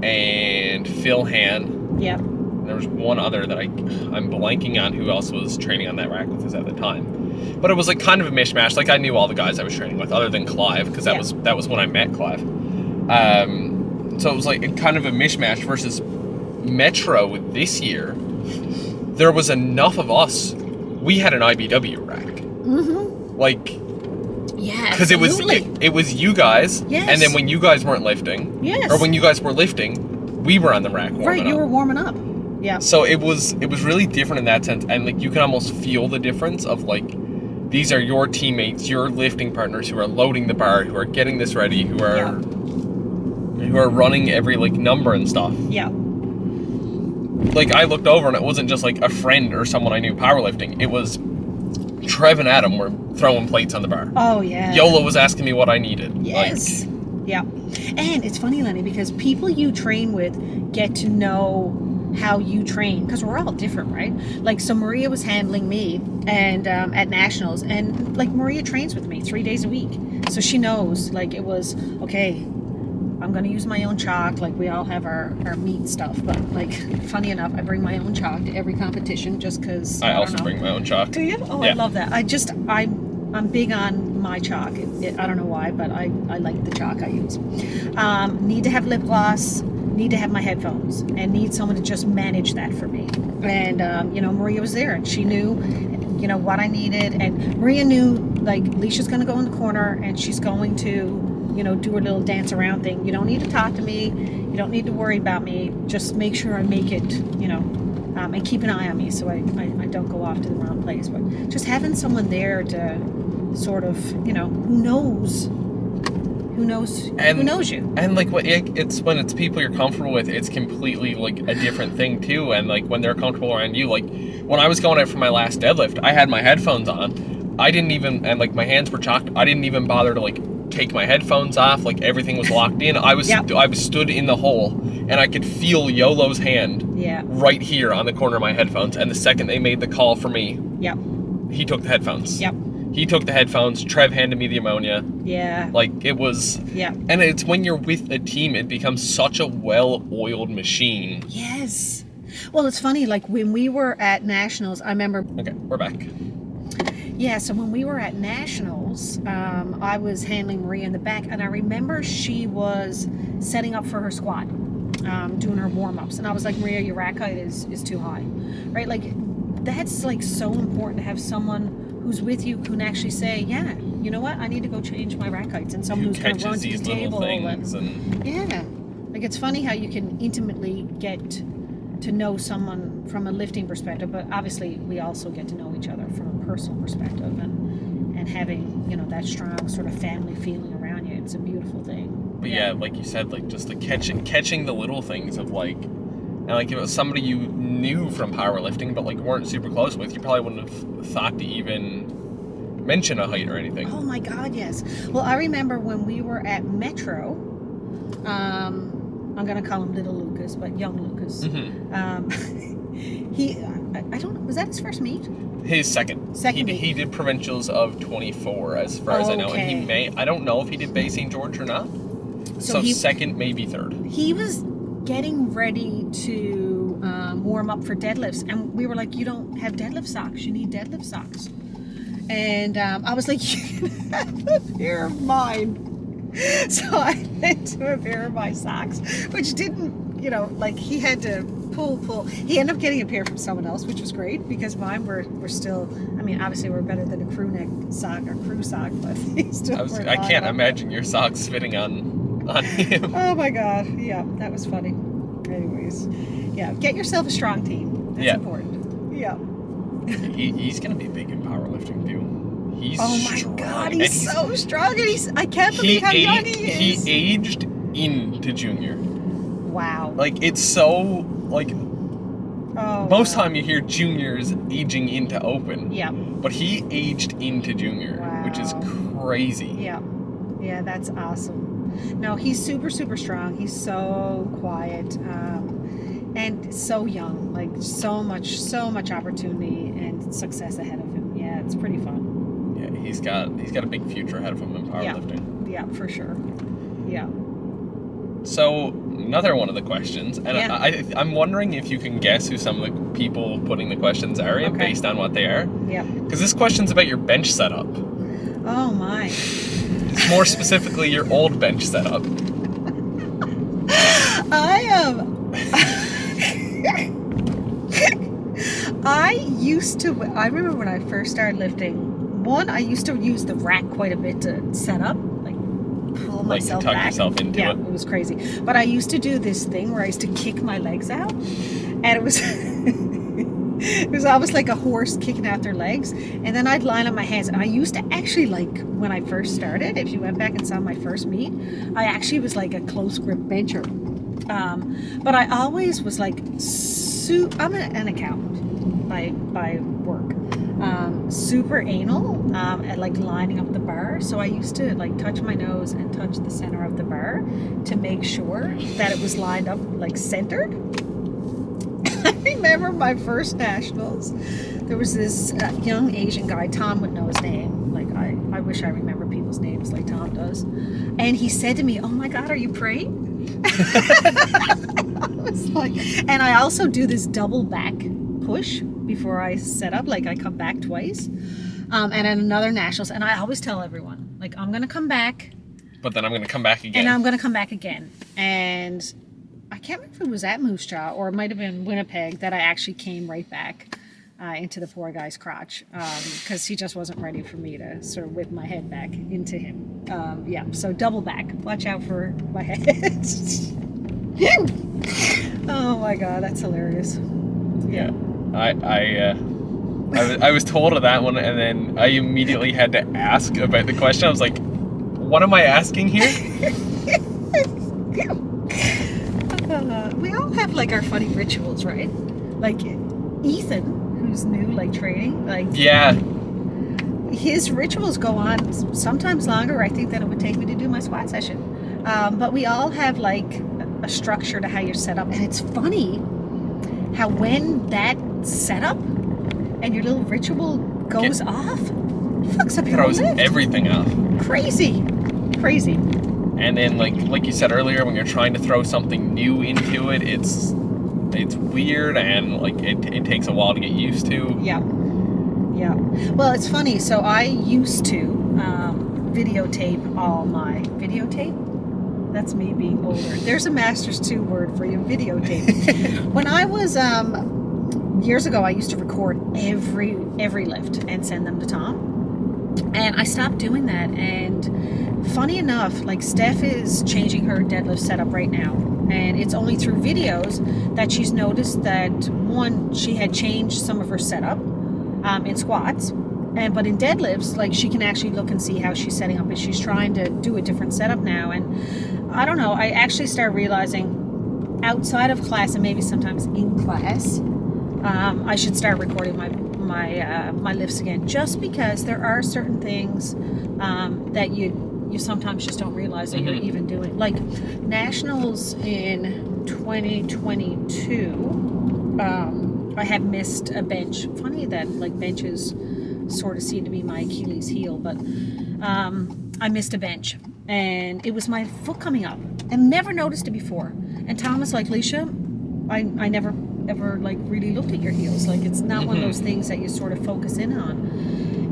and Phil Han. Yeah. There was one other that I'm blanking on who else was training on that rack with us at the time. But it was kind of a mishmash. I knew all the guys I was training with, other than Clive, because that was when I met Clive. So it was kind of a mishmash versus Metro this year. There was enough of us. We had an IBW rack. Mm-hmm. Yeah, because it was you guys, and then when you guys weren't lifting, or when you guys were lifting, we were on the rack warming up. You were warming up. Yeah. So it was really different in that sense, and you can almost feel the difference of these are your teammates, your lifting partners who are loading the bar, who are getting this ready, who are running every number and stuff. Yeah. I looked over and it wasn't just a friend or someone I knew powerlifting. It was Trev and Adam were throwing plates on the bar. Oh yeah. Yola was asking me what I needed. Yes. Yeah. And it's funny, Lenny, because people you train with get to know how you train, because we're all different, right? So Maria was handling me and at nationals, and Maria trains with me 3 days a week, so she knows it was okay. I'm going to use my own chalk. We all have our meat stuff, but funny enough, I bring my own chalk to every competition just because I also bring my own chalk. Do you? Oh, yeah. I love that. I'm big on my chalk. I don't know why, but I like the chalk I use. Need to have lip gloss, need to have my headphones, and need someone to just manage that for me. And Maria was there, and she knew what I needed, and Maria knew Leisha's going to go in the corner and she's going to do her little dance around thing. You don't need to talk to me. You don't need to worry about me. Just make sure I make it, and keep an eye on me so I don't go off to the wrong place. But just having someone there to sort of, who knows you. And it's when it's people you're comfortable with, it's completely a different thing too. And when they're comfortable around you, when I was going out for my last deadlift, I had my headphones on. I didn't even, and my hands were chalked. I didn't even bother to take my headphones off. Everything was locked in. I was stood in the hole, and I could feel Yolo's hand right here on the corner of my headphones. And the second they made the call for me, he took the headphones. He took the headphones. Trev handed me the ammonia. Yeah. It was. Yeah. And it's when you're with a team, it becomes such a well-oiled machine. Yes. Well, it's funny. When we were at nationals, I remember. Okay, we're back. Yeah, so when we were at nationals, I was handling Maria in the back, and I remember she was setting up for her squat, doing her warm-ups, and I was like, Maria, your rack height is too high, right? That's so important to have someone who's with you who can actually say, yeah, you know what, I need to go change my rack heights, and someone who's going to run to the table. Yeah, it's funny how you can intimately get to know someone from a lifting perspective, but obviously we also get to know each other from a personal perspective, and having that strong sort of family feeling around you. It's a beautiful thing. But yeah, like you said, just the catching the little things of and if it was somebody you knew from powerlifting but weren't super close with, you probably wouldn't have thought to even mention a height or anything. Oh my God, yes. Well, I remember when we were at Metro, I'm going to call him Little Lucas, but Young Lucas. Mm-hmm. I don't know, was that his first meet? His second. He did provincials of 24 as far as I know, and I don't know if he did Bay St. George or not. So second, maybe third. He was getting ready to warm up for deadlifts, and we were like, you don't have deadlift socks, you need deadlift socks. And I was like, you can have a pair of mine. So I went to a pair of my socks, which didn't, he had to pull. He ended up getting a pair from someone else, which was great, because mine were still, obviously we're better than a crew neck sock or crew sock, but he still I can't imagine your socks fitting on him. Oh my God, yeah, that was funny. Anyways, yeah, get yourself a strong team. That's important. Yeah. He's going to be big in powerlifting too. He's Oh my strong. God, And he's so strong, and I can't believe how young he is. He aged into junior. Wow. Like, it's so, like, Oh, most wow. time you hear juniors aging into open. Yeah. But he aged into junior, which is crazy. Yeah. Yeah, that's awesome. No, he's super, super strong. He's so quiet, and so young. Like, so much opportunity and success ahead of him. Yeah, it's pretty fun. Yeah, he's got a big future ahead of him in powerlifting. Yeah, for sure. Yeah. So, another one of the questions, and I'm wondering if you can guess who some of the people putting the questions are in based on what they are. Yeah. Because this question's about your bench setup. Oh my. More specifically, your old bench setup. I remember when I first started lifting, I used to use the rack quite a bit to set up, like pull myself tuck back. yourself into Yeah, it. it was crazy. But I used to do this thing where I used to kick my legs out, and it was it was almost like a horse kicking out their legs. And then I'd line up my hands, and I used to actually, like, when I first started, if you went back and saw my first meet, I actually was like a close grip bencher. But I always was like, I'm an accountant by work. Super anal at like lining up the bar. So I used to like touch my nose and touch the center of the bar to make sure that it was lined up, like, centered. I remember my first nationals. There was this young Asian guy. Tom would know his name. Like, I wish I remember people's names like Tom does. And he said to me, "Oh my God, are you praying?" I was like, and I also do this double back push before I set up. Like, I come back twice. And at another nationals, and I always tell everyone, like, I'm gonna come back, But then I'm going to come back again. and I'm gonna come back again. And I can't remember if it was at Moose Jaw or it might have been Winnipeg that I actually came right back into the poor guy's crotch, because he just wasn't ready for me to sort of whip my head back into him. Yeah, so double back. Watch out for my head. Oh my God, that's hilarious. Yeah. I was told of that one, and then I immediately had to ask about the question. I was like, what am I asking here? We all have, like, our funny rituals, right? Like Ethan, who's new, like, training, like, Yeah. his rituals go on sometimes longer, I think, than it would take me to do my squat session. But we all have, like, a structure to how you're set up, and it's funny how when that setup and your little ritual goes off, it fucks up your Throws lift. everything off. Crazy. And then, like you said earlier, when you're trying to throw something new into it, it's weird, and like it takes a while to get used to. Yeah. Well, it's funny. So I used to videotape all my That's me being older. There's a Masters 2 word for you, videotape. When I was years ago, I used to record every lift and send them to Tom. And I stopped doing that. And funny enough, like, Steph is changing her deadlift setup right now. And it's only through videos that she's noticed that, one, she had changed some of her setup in squats. But in deadlifts, like, she can actually look and see how she's setting up. And she's trying to do a different setup now. And I don't know, I actually started realizing outside of class and maybe sometimes in class, I should start recording my lifts again, just because there are certain things that you sometimes just don't realize that you're even doing. Like nationals in 2022, I had missed a bench. Funny that, like, benches sort of seem to be my Achilles heel, but I missed a bench, and it was my foot coming up, and never noticed it before. And Tom was like, "Leisha, I never ever, like, really looked at your heels. Like, it's not one of those things that you sort of focus in on."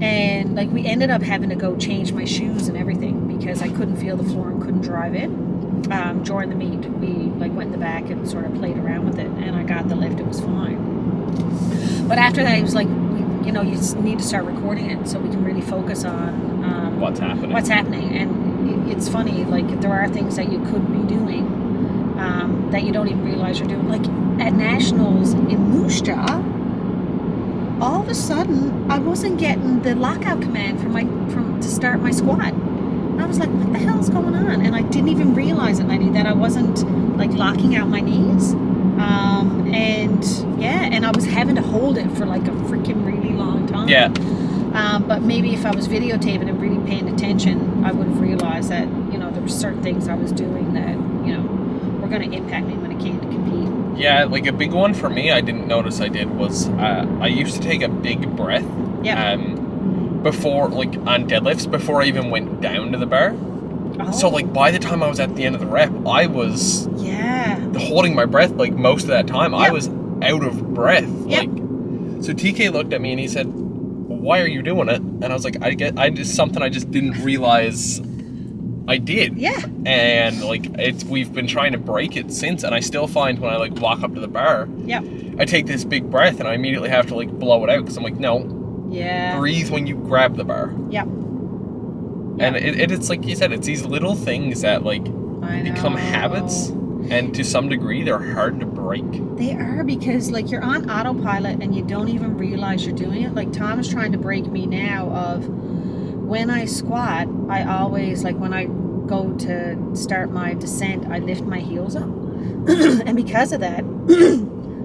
And, like, we ended up having to go change my shoes and everything because I couldn't feel the floor and couldn't drive it. During the meet, we, like, went in the back and sort of played around with it, and I got the lift. It was fine. But after that, he was like, you just need to start recording it so we can really focus on What's happening. And it's funny, like, there are things that you could be doing that you don't even realize you're doing. Like at nationals in Moose Jaw, all of a sudden I wasn't getting the lockout command to start my squat. And I was like, what the hell's going on? And I didn't even realize it, Lenny, that I wasn't like locking out my knees. And I was having to hold it for like a freaking really long time. Yeah. But maybe if I was videotaping and really paying attention, I would have realized that, you know, there were certain things I was doing that, you know, were going to impact me when it came to compete. Yeah, like a big one for me I didn't notice I did was I used to take a big breath. Yeah. Before, like, on deadlifts, before I even went down to the bar. Oh. So, like, by the time I was at the end of the rep, I was holding my breath, like, most of that time. Yep. I was out of breath. Yep. Like, so TK looked at me and he said, why are you doing it? And I was like, I just something I just didn't realize I did. Yeah. And, like, we've been trying to break it since, and I still find when I, like, walk up to the bar, I take this big breath and I immediately have to, like, blow it out, because I'm like, no. Yeah. Breathe when you grab the bar. Yep. And it's like you said, it's these little things that, like, become habits, and to some degree they're hard to break. They are, because like you're on autopilot and you don't even realize you're doing it. Like Tom is trying to break me now of when I squat, I always, like when I go to start my descent, I lift my heels up. And because of that,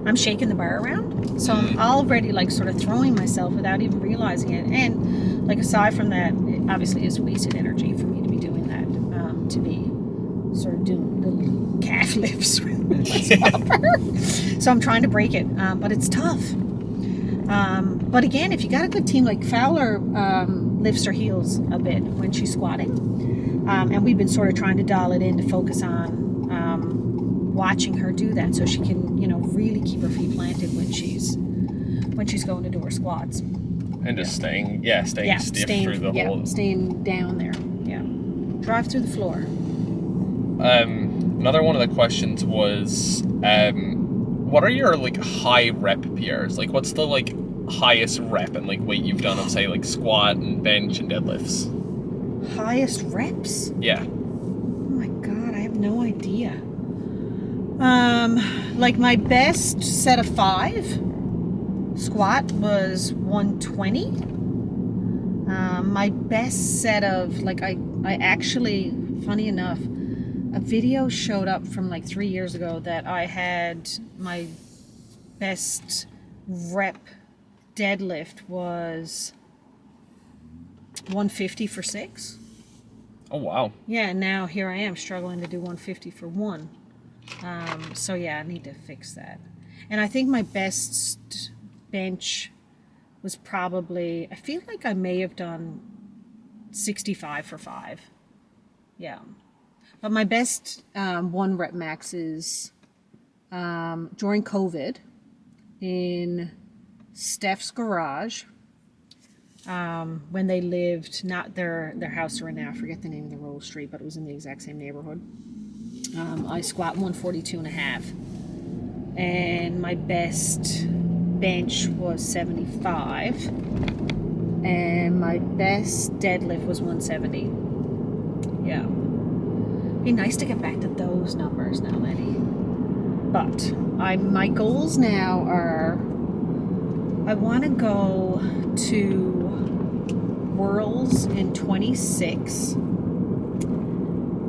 I'm shaking the bar around. So I'm already like sort of throwing myself without even realizing it. And like aside from that, it obviously is wasted energy for me to be doing that, to be sort of doing little calf lifts with my squat bar. So I'm trying to break it, but it's tough. But again, if you got a good team, like Fowler lifts her heels a bit when she's squatting. And we've been sort of trying to dial it in to focus on watching her do that, so she can, you know, really keep her feet planted when she's going to do her squats. And just staying stiff through the whole. Staying down there. Yeah. Drive through the floor. Another one of the questions was, what are your like high rep PRs? Like, what's the like highest rep and like weight you've done of, say, like squat and bench and deadlifts? Highest reps? Yeah. Oh my god, I have no idea. Like my best set of 5 squat was 120. My best set of, like, I actually, funny enough, a video showed up from like 3 years ago that I had my best rep deadlift was 150 for 6. Oh, wow. Yeah, and now here I am struggling to do 150 for 1. So yeah, I need to fix that. And I think my best bench was probably, I feel like I may have done 65 for 5. Yeah. But my best 1 rep max is during COVID in Steph's garage, when they lived, not their house they're in now, I forget the name of the row street, but it was in the exact same neighborhood. I squat 142.5, and my best bench was 75, and my best deadlift was 170. Yeah. Be nice to get back to those numbers now, Lenny. But my goals now are, I want to go to Worlds in 26,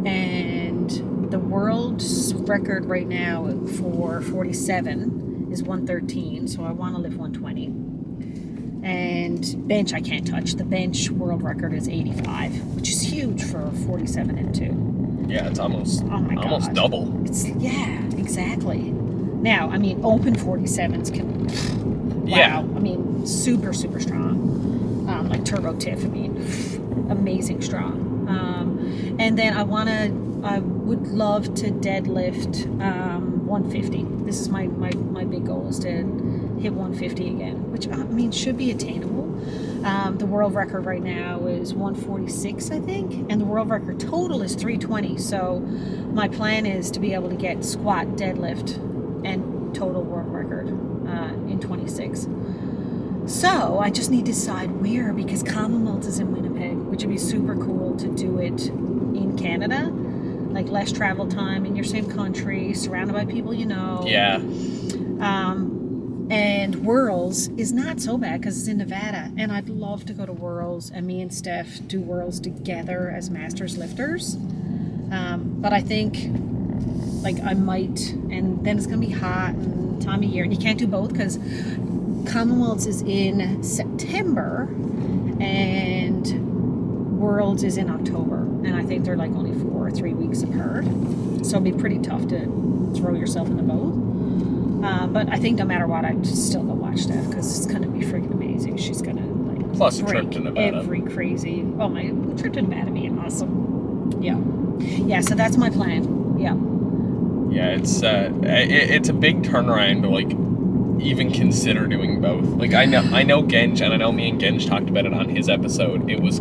and the world's record right now for 47 is 113, so I want to lift 120. And bench I can't touch. The bench world record is 85, which is huge for 47 and 2. Yeah, it's almost almost double. It's, yeah, exactly. Now, I mean, open 47s can, wow. Yeah. I mean, super, super strong. Like Turbo Tiff, I mean, amazing strong. And then I would love to deadlift 150. This is my big goal, is to hit 150 again, which, I mean, should be attainable. The world record right now is 146, I think, and the world record total is 320. So my plan is to be able to get squat, deadlift, and total world record in 26. So I just need to decide where, because Commonwealth is in Winnipeg, which would be super cool to do it in Canada. Like less travel time in your same country, surrounded by people you know. Yeah. And Worlds is not so bad because it's in Nevada. And I'd love to go to Worlds, and me and Steph do Worlds together as Masters lifters. But I think, like, I might, and then it's going to be hot and time of year. And you can't do both because Commonwealths is in September and Worlds is in October. And I think they're like only 4 or 3 weeks apart. So it'd be pretty tough to throw yourself in the boat. But I think no matter what, I'd still go watch Steph because it's going to be freaking amazing. She's going to, like, Plus a break trip to Nevada. every crazy. Oh, my trip to Nevada would be awesome. Yeah. Yeah, so that's my plan. Yeah. Yeah, it's a big turnaround to, like, even consider doing both. Like, I know Genj, and I know me and Genj talked about it on his episode. It was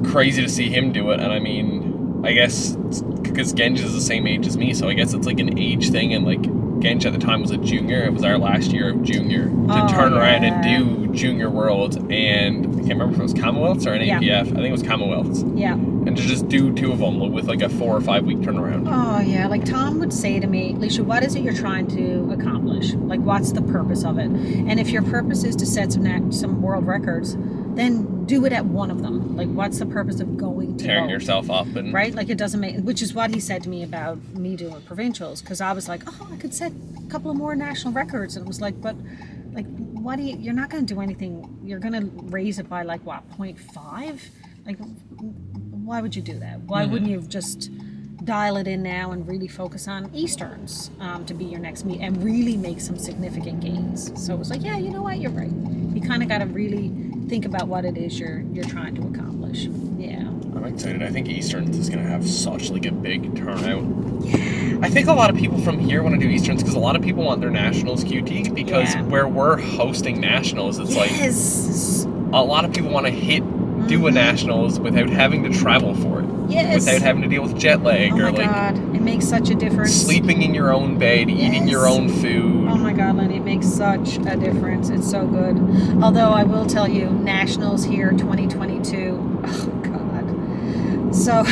crazy to see him do it, and I mean, I guess because Genj is the same age as me, so I guess it's like an age thing, and like Genj at the time was a junior. It was our last year of junior to turn around and do junior worlds, and I can't remember if it was Commonwealths or an APF. I think it was Commonwealths. Yeah. And to just do 2 of them with like a 4 or 5 week turnaround. Oh, yeah. Like Tom would say to me, Ellissa, what is it you're trying to accomplish? Like, what's the purpose of it? And if your purpose is to set some world records, then do it at one of them. Like, what's the purpose of going to Tearing both? yourself up. And right? Like, it doesn't make, which is what he said to me about me doing provincials, because I was like, oh, I could set a couple of more national records. And it was like, but, like, what do you're not going to do anything. You're going to raise it by, like, what, 0.5? Like, why would you do that? Why wouldn't you just dial it in now and really focus on Easterns to be your next meet and really make some significant gains? So it was like, yeah, you know what? You're right. You kind of got to really think about what it is you're trying to accomplish. Yeah. I'm excited. I think Easterns is going to have such like a big turnout. Yeah. I think a lot of people from here want to do Easterns because a lot of people want their nationals QT because where we're hosting nationals, it's like a lot of people want to do a nationals without having to travel for it. Yes. Without having to deal with jet lag Oh or my like God. It makes such a difference. sleeping in your own bed, eating your own food. Oh my God, Lenny, it makes such a difference. It's so good. Although I will tell you, Nationals here 2022. Oh God. So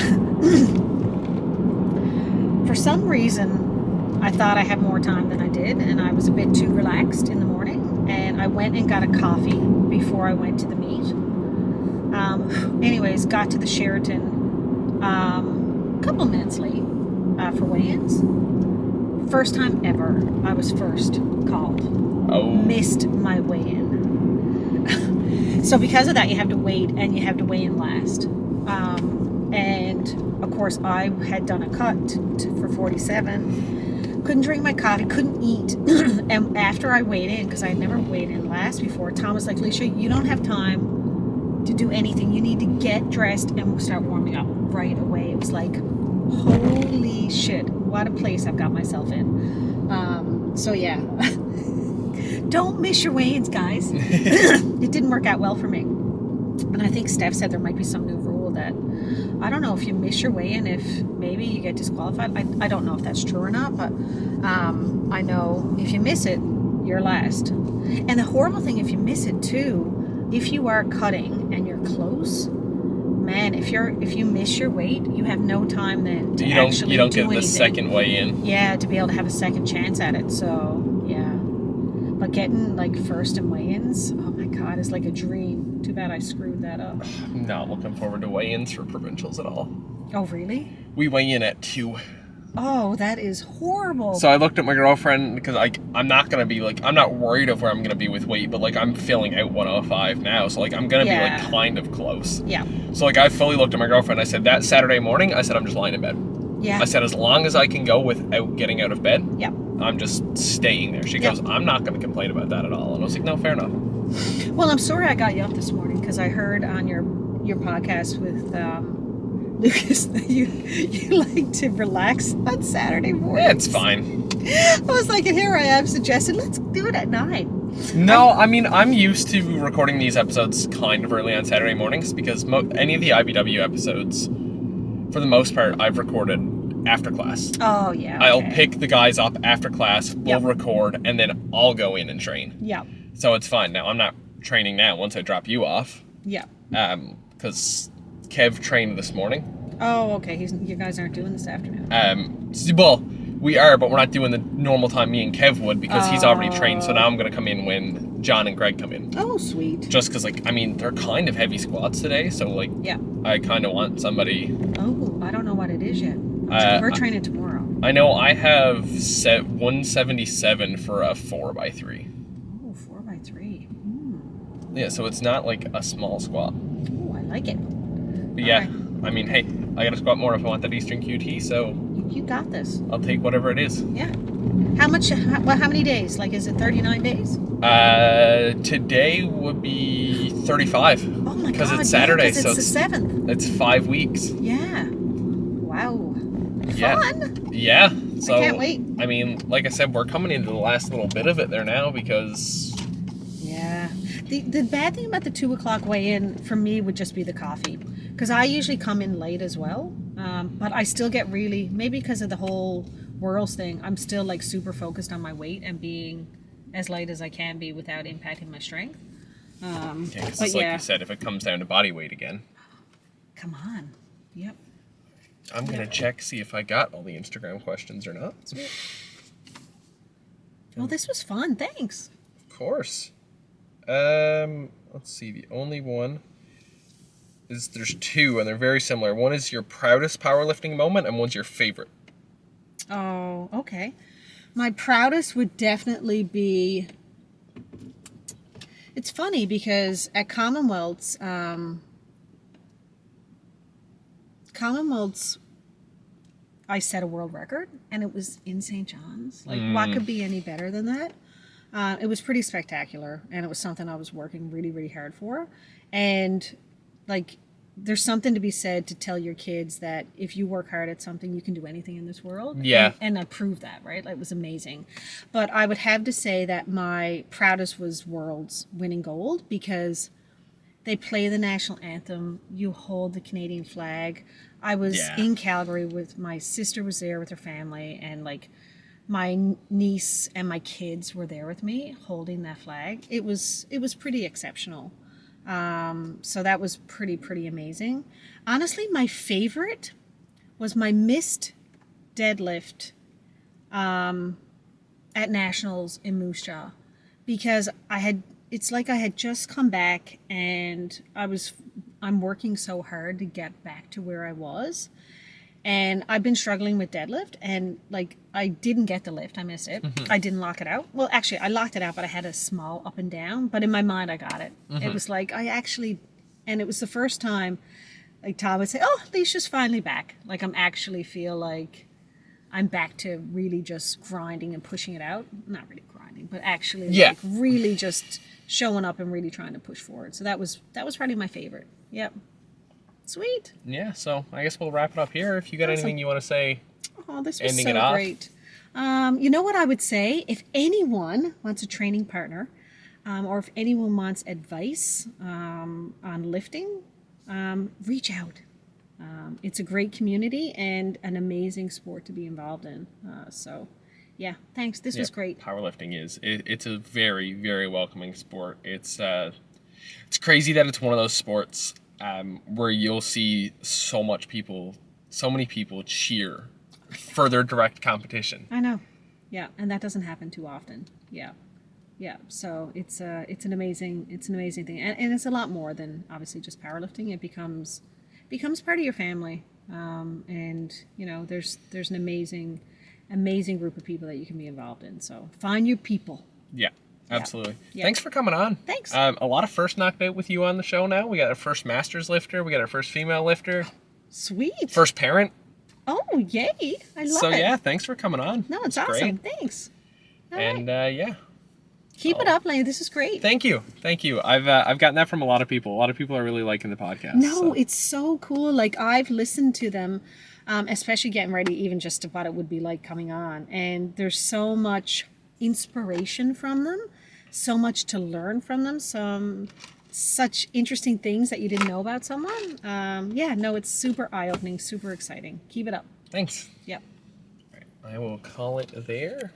for some reason, I thought I had more time than I did, and I was a bit too relaxed in the morning. And I went and got a coffee before I went to the meet. Anyways, got to the Sheraton a couple minutes late for weigh-ins. First time ever I was first called. Oh. Missed my weigh-in. So because of that, you have to wait, and you have to weigh in last. And of course, I had done a cut for 47. Couldn't drink my coffee, couldn't eat. And after I weighed in, because I had never weighed in last before, Tom was like, Ellissa, you don't have time to do anything. You need to get dressed and start warming up right away. It was like, holy shit, what a place I've got myself in. So yeah, don't miss your weigh-ins, guys. It didn't work out well for me. And I think Steph said there might be some new rule that, I don't know if you miss your weigh-in, if maybe you get disqualified. I don't know if that's true or not, but I know if you miss it, you're last. And the horrible thing, if you miss it too, if you are cutting and you're close, man, if you miss your weight, you have no time then to actually you don't do get anything. the second weigh in. Yeah, to be able to have a second chance at it. So yeah, but getting like first in weigh-ins, oh my God, is like a dream. Too bad I screwed that up. I'm not looking forward to weigh-ins for provincials at all. Oh really? We weigh in at 2. Oh, that is horrible. So I looked at my girlfriend because I'm not gonna be like, I'm not worried of where I'm gonna be with weight, but like I'm filling out 105 now, so like I'm gonna be like kind of close. Yeah. So like I fully looked at my girlfriend. I said that Saturday morning, I said I'm just lying in bed. Yeah. I said as long as I can go without getting out of bed, Yeah. I'm just staying there. She goes, I'm not gonna complain about that at all. And I was like, no, fair enough. Well, I'm sorry I got you up this morning because I heard on your podcast with Lucas that you like to relax on Saturday morning. Yeah, it's fine. I was like, and here I am suggesting let's do it at 9. No, I mean, I'm used to recording these episodes kind of early on Saturday mornings because any of the IBW episodes, for the most part, I've recorded after class. Oh, yeah. Okay. I'll pick the guys up after class, we'll record, and then I'll go in and train. Yeah. So it's fine. Now, I'm not training now once I drop you off. Yeah. Because Kev trained this morning. Oh, okay. You guys aren't doing this afternoon. Well, We are, but we're not doing the normal time me and Kev would because he's already trained. So now I'm going to come in when John and Greg come in. Oh, sweet. Just because, like, I mean, they're kind of heavy squats today. So, like, yeah. I kind of want somebody. Oh, I don't know what it is yet. We're training tomorrow. I know I have set 177 for a 4x3. Oh, 4x3. Yeah, so it's not like a small squat. Oh, I like it. But yeah, I mean, hey, I got to squat more if I want that Eastern QT, so... You got this. I'll take whatever it is. Yeah. How many days? Like, is it 39 days? Today would be 35. Oh my God, because it's Saturday, it's so the 7th. It's 5 weeks. Yeah. Wow. Yeah. Fun. Yeah. So, I can't wait. I mean, like I said, we're coming into the last little bit of it there now because... Yeah. The bad thing about the 2 o'clock weigh-in for me would just be the coffee. Because I usually come in late as well. But I still get really, maybe because of the whole Worlds thing, I'm still like super focused on my weight and being as light as I can be without impacting my strength. Yeah, because it's like you said, if it comes down to body weight again. Come on. Yep. I'm going to check, see if I got all the Instagram questions or not. Sweet. Well, this was fun. Thanks. Of course. Let's see. The only one is there's two, and they're very similar. One is your proudest powerlifting moment, and one's your favorite. Oh, okay. My proudest would definitely be... It's funny because at Commonwealths, I set a world record, and it was in St. John's. Like, what could be any better than that? It was pretty spectacular, and it was something I was working really, really hard for. And, like, there's something to be said to tell your kids that if you work hard at something, you can do anything in this world. Yeah. And I proved that, right? Like, it was amazing. But I would have to say that my proudest was Worlds winning gold, because they play the national anthem, you hold the Canadian flag. I was in Calgary with my sister was there with her family, and like my niece and my kids were there with me holding that flag. It was pretty exceptional. So that was pretty amazing. Honestly, my favorite was my missed deadlift at nationals in Moose Jaw, because it's like I had just come back and I'm working so hard to get back to where I was. And I've been struggling with deadlift, and like I didn't get the lift. I missed it. I didn't lock it out. Well, actually I locked it out, but I had a small up and down, but in my mind I got it. It was like and it was the first time like Tom would say, "Oh, Alicia's finally back." Like I'm actually feel like I'm back to really just grinding and pushing it out. Not really grinding, but actually like really just showing up and really trying to push forward. So that was probably my favorite. Yep. Sweet. Yeah, so I guess we'll wrap it up here. If you got anything you want to say, oh, this was ending so it off. great. You know what I would say? If anyone wants a training partner, or if anyone wants advice on lifting, reach out. It's a great community and an amazing sport to be involved in. So, yeah, thanks. This was great. Powerlifting it's a very, very welcoming sport. It's crazy that it's one of those sports where you'll see so many people cheer for their direct competition. I know. Yeah, and that doesn't happen too often. Yeah. So it's an amazing thing, and it's a lot more than obviously just powerlifting. It becomes part of your family, and you know there's an amazing group of people that you can be involved in. So find your people. Yeah. Absolutely. Yeah. Thanks for coming on. Thanks. A lot of first knocked out with you on the show now. We got our first masters lifter. We got our first female lifter. Sweet. First parent. Oh, yay. I love it. So, yeah, thanks for coming on. No, it's awesome. Great. Thanks. All right. Yeah. Keep it up, Lane. This is great. Thank you. I've gotten that from a lot of people. A lot of people are really liking the podcast. No, it's so cool. Like, I've listened to them, especially getting ready, even just to what it would be like coming on. And there's so much inspiration from them, so much to learn from them, such interesting things that you didn't know about someone. It's super eye-opening, super exciting. Keep it up. Thanks. Yep. All right, I will call it there.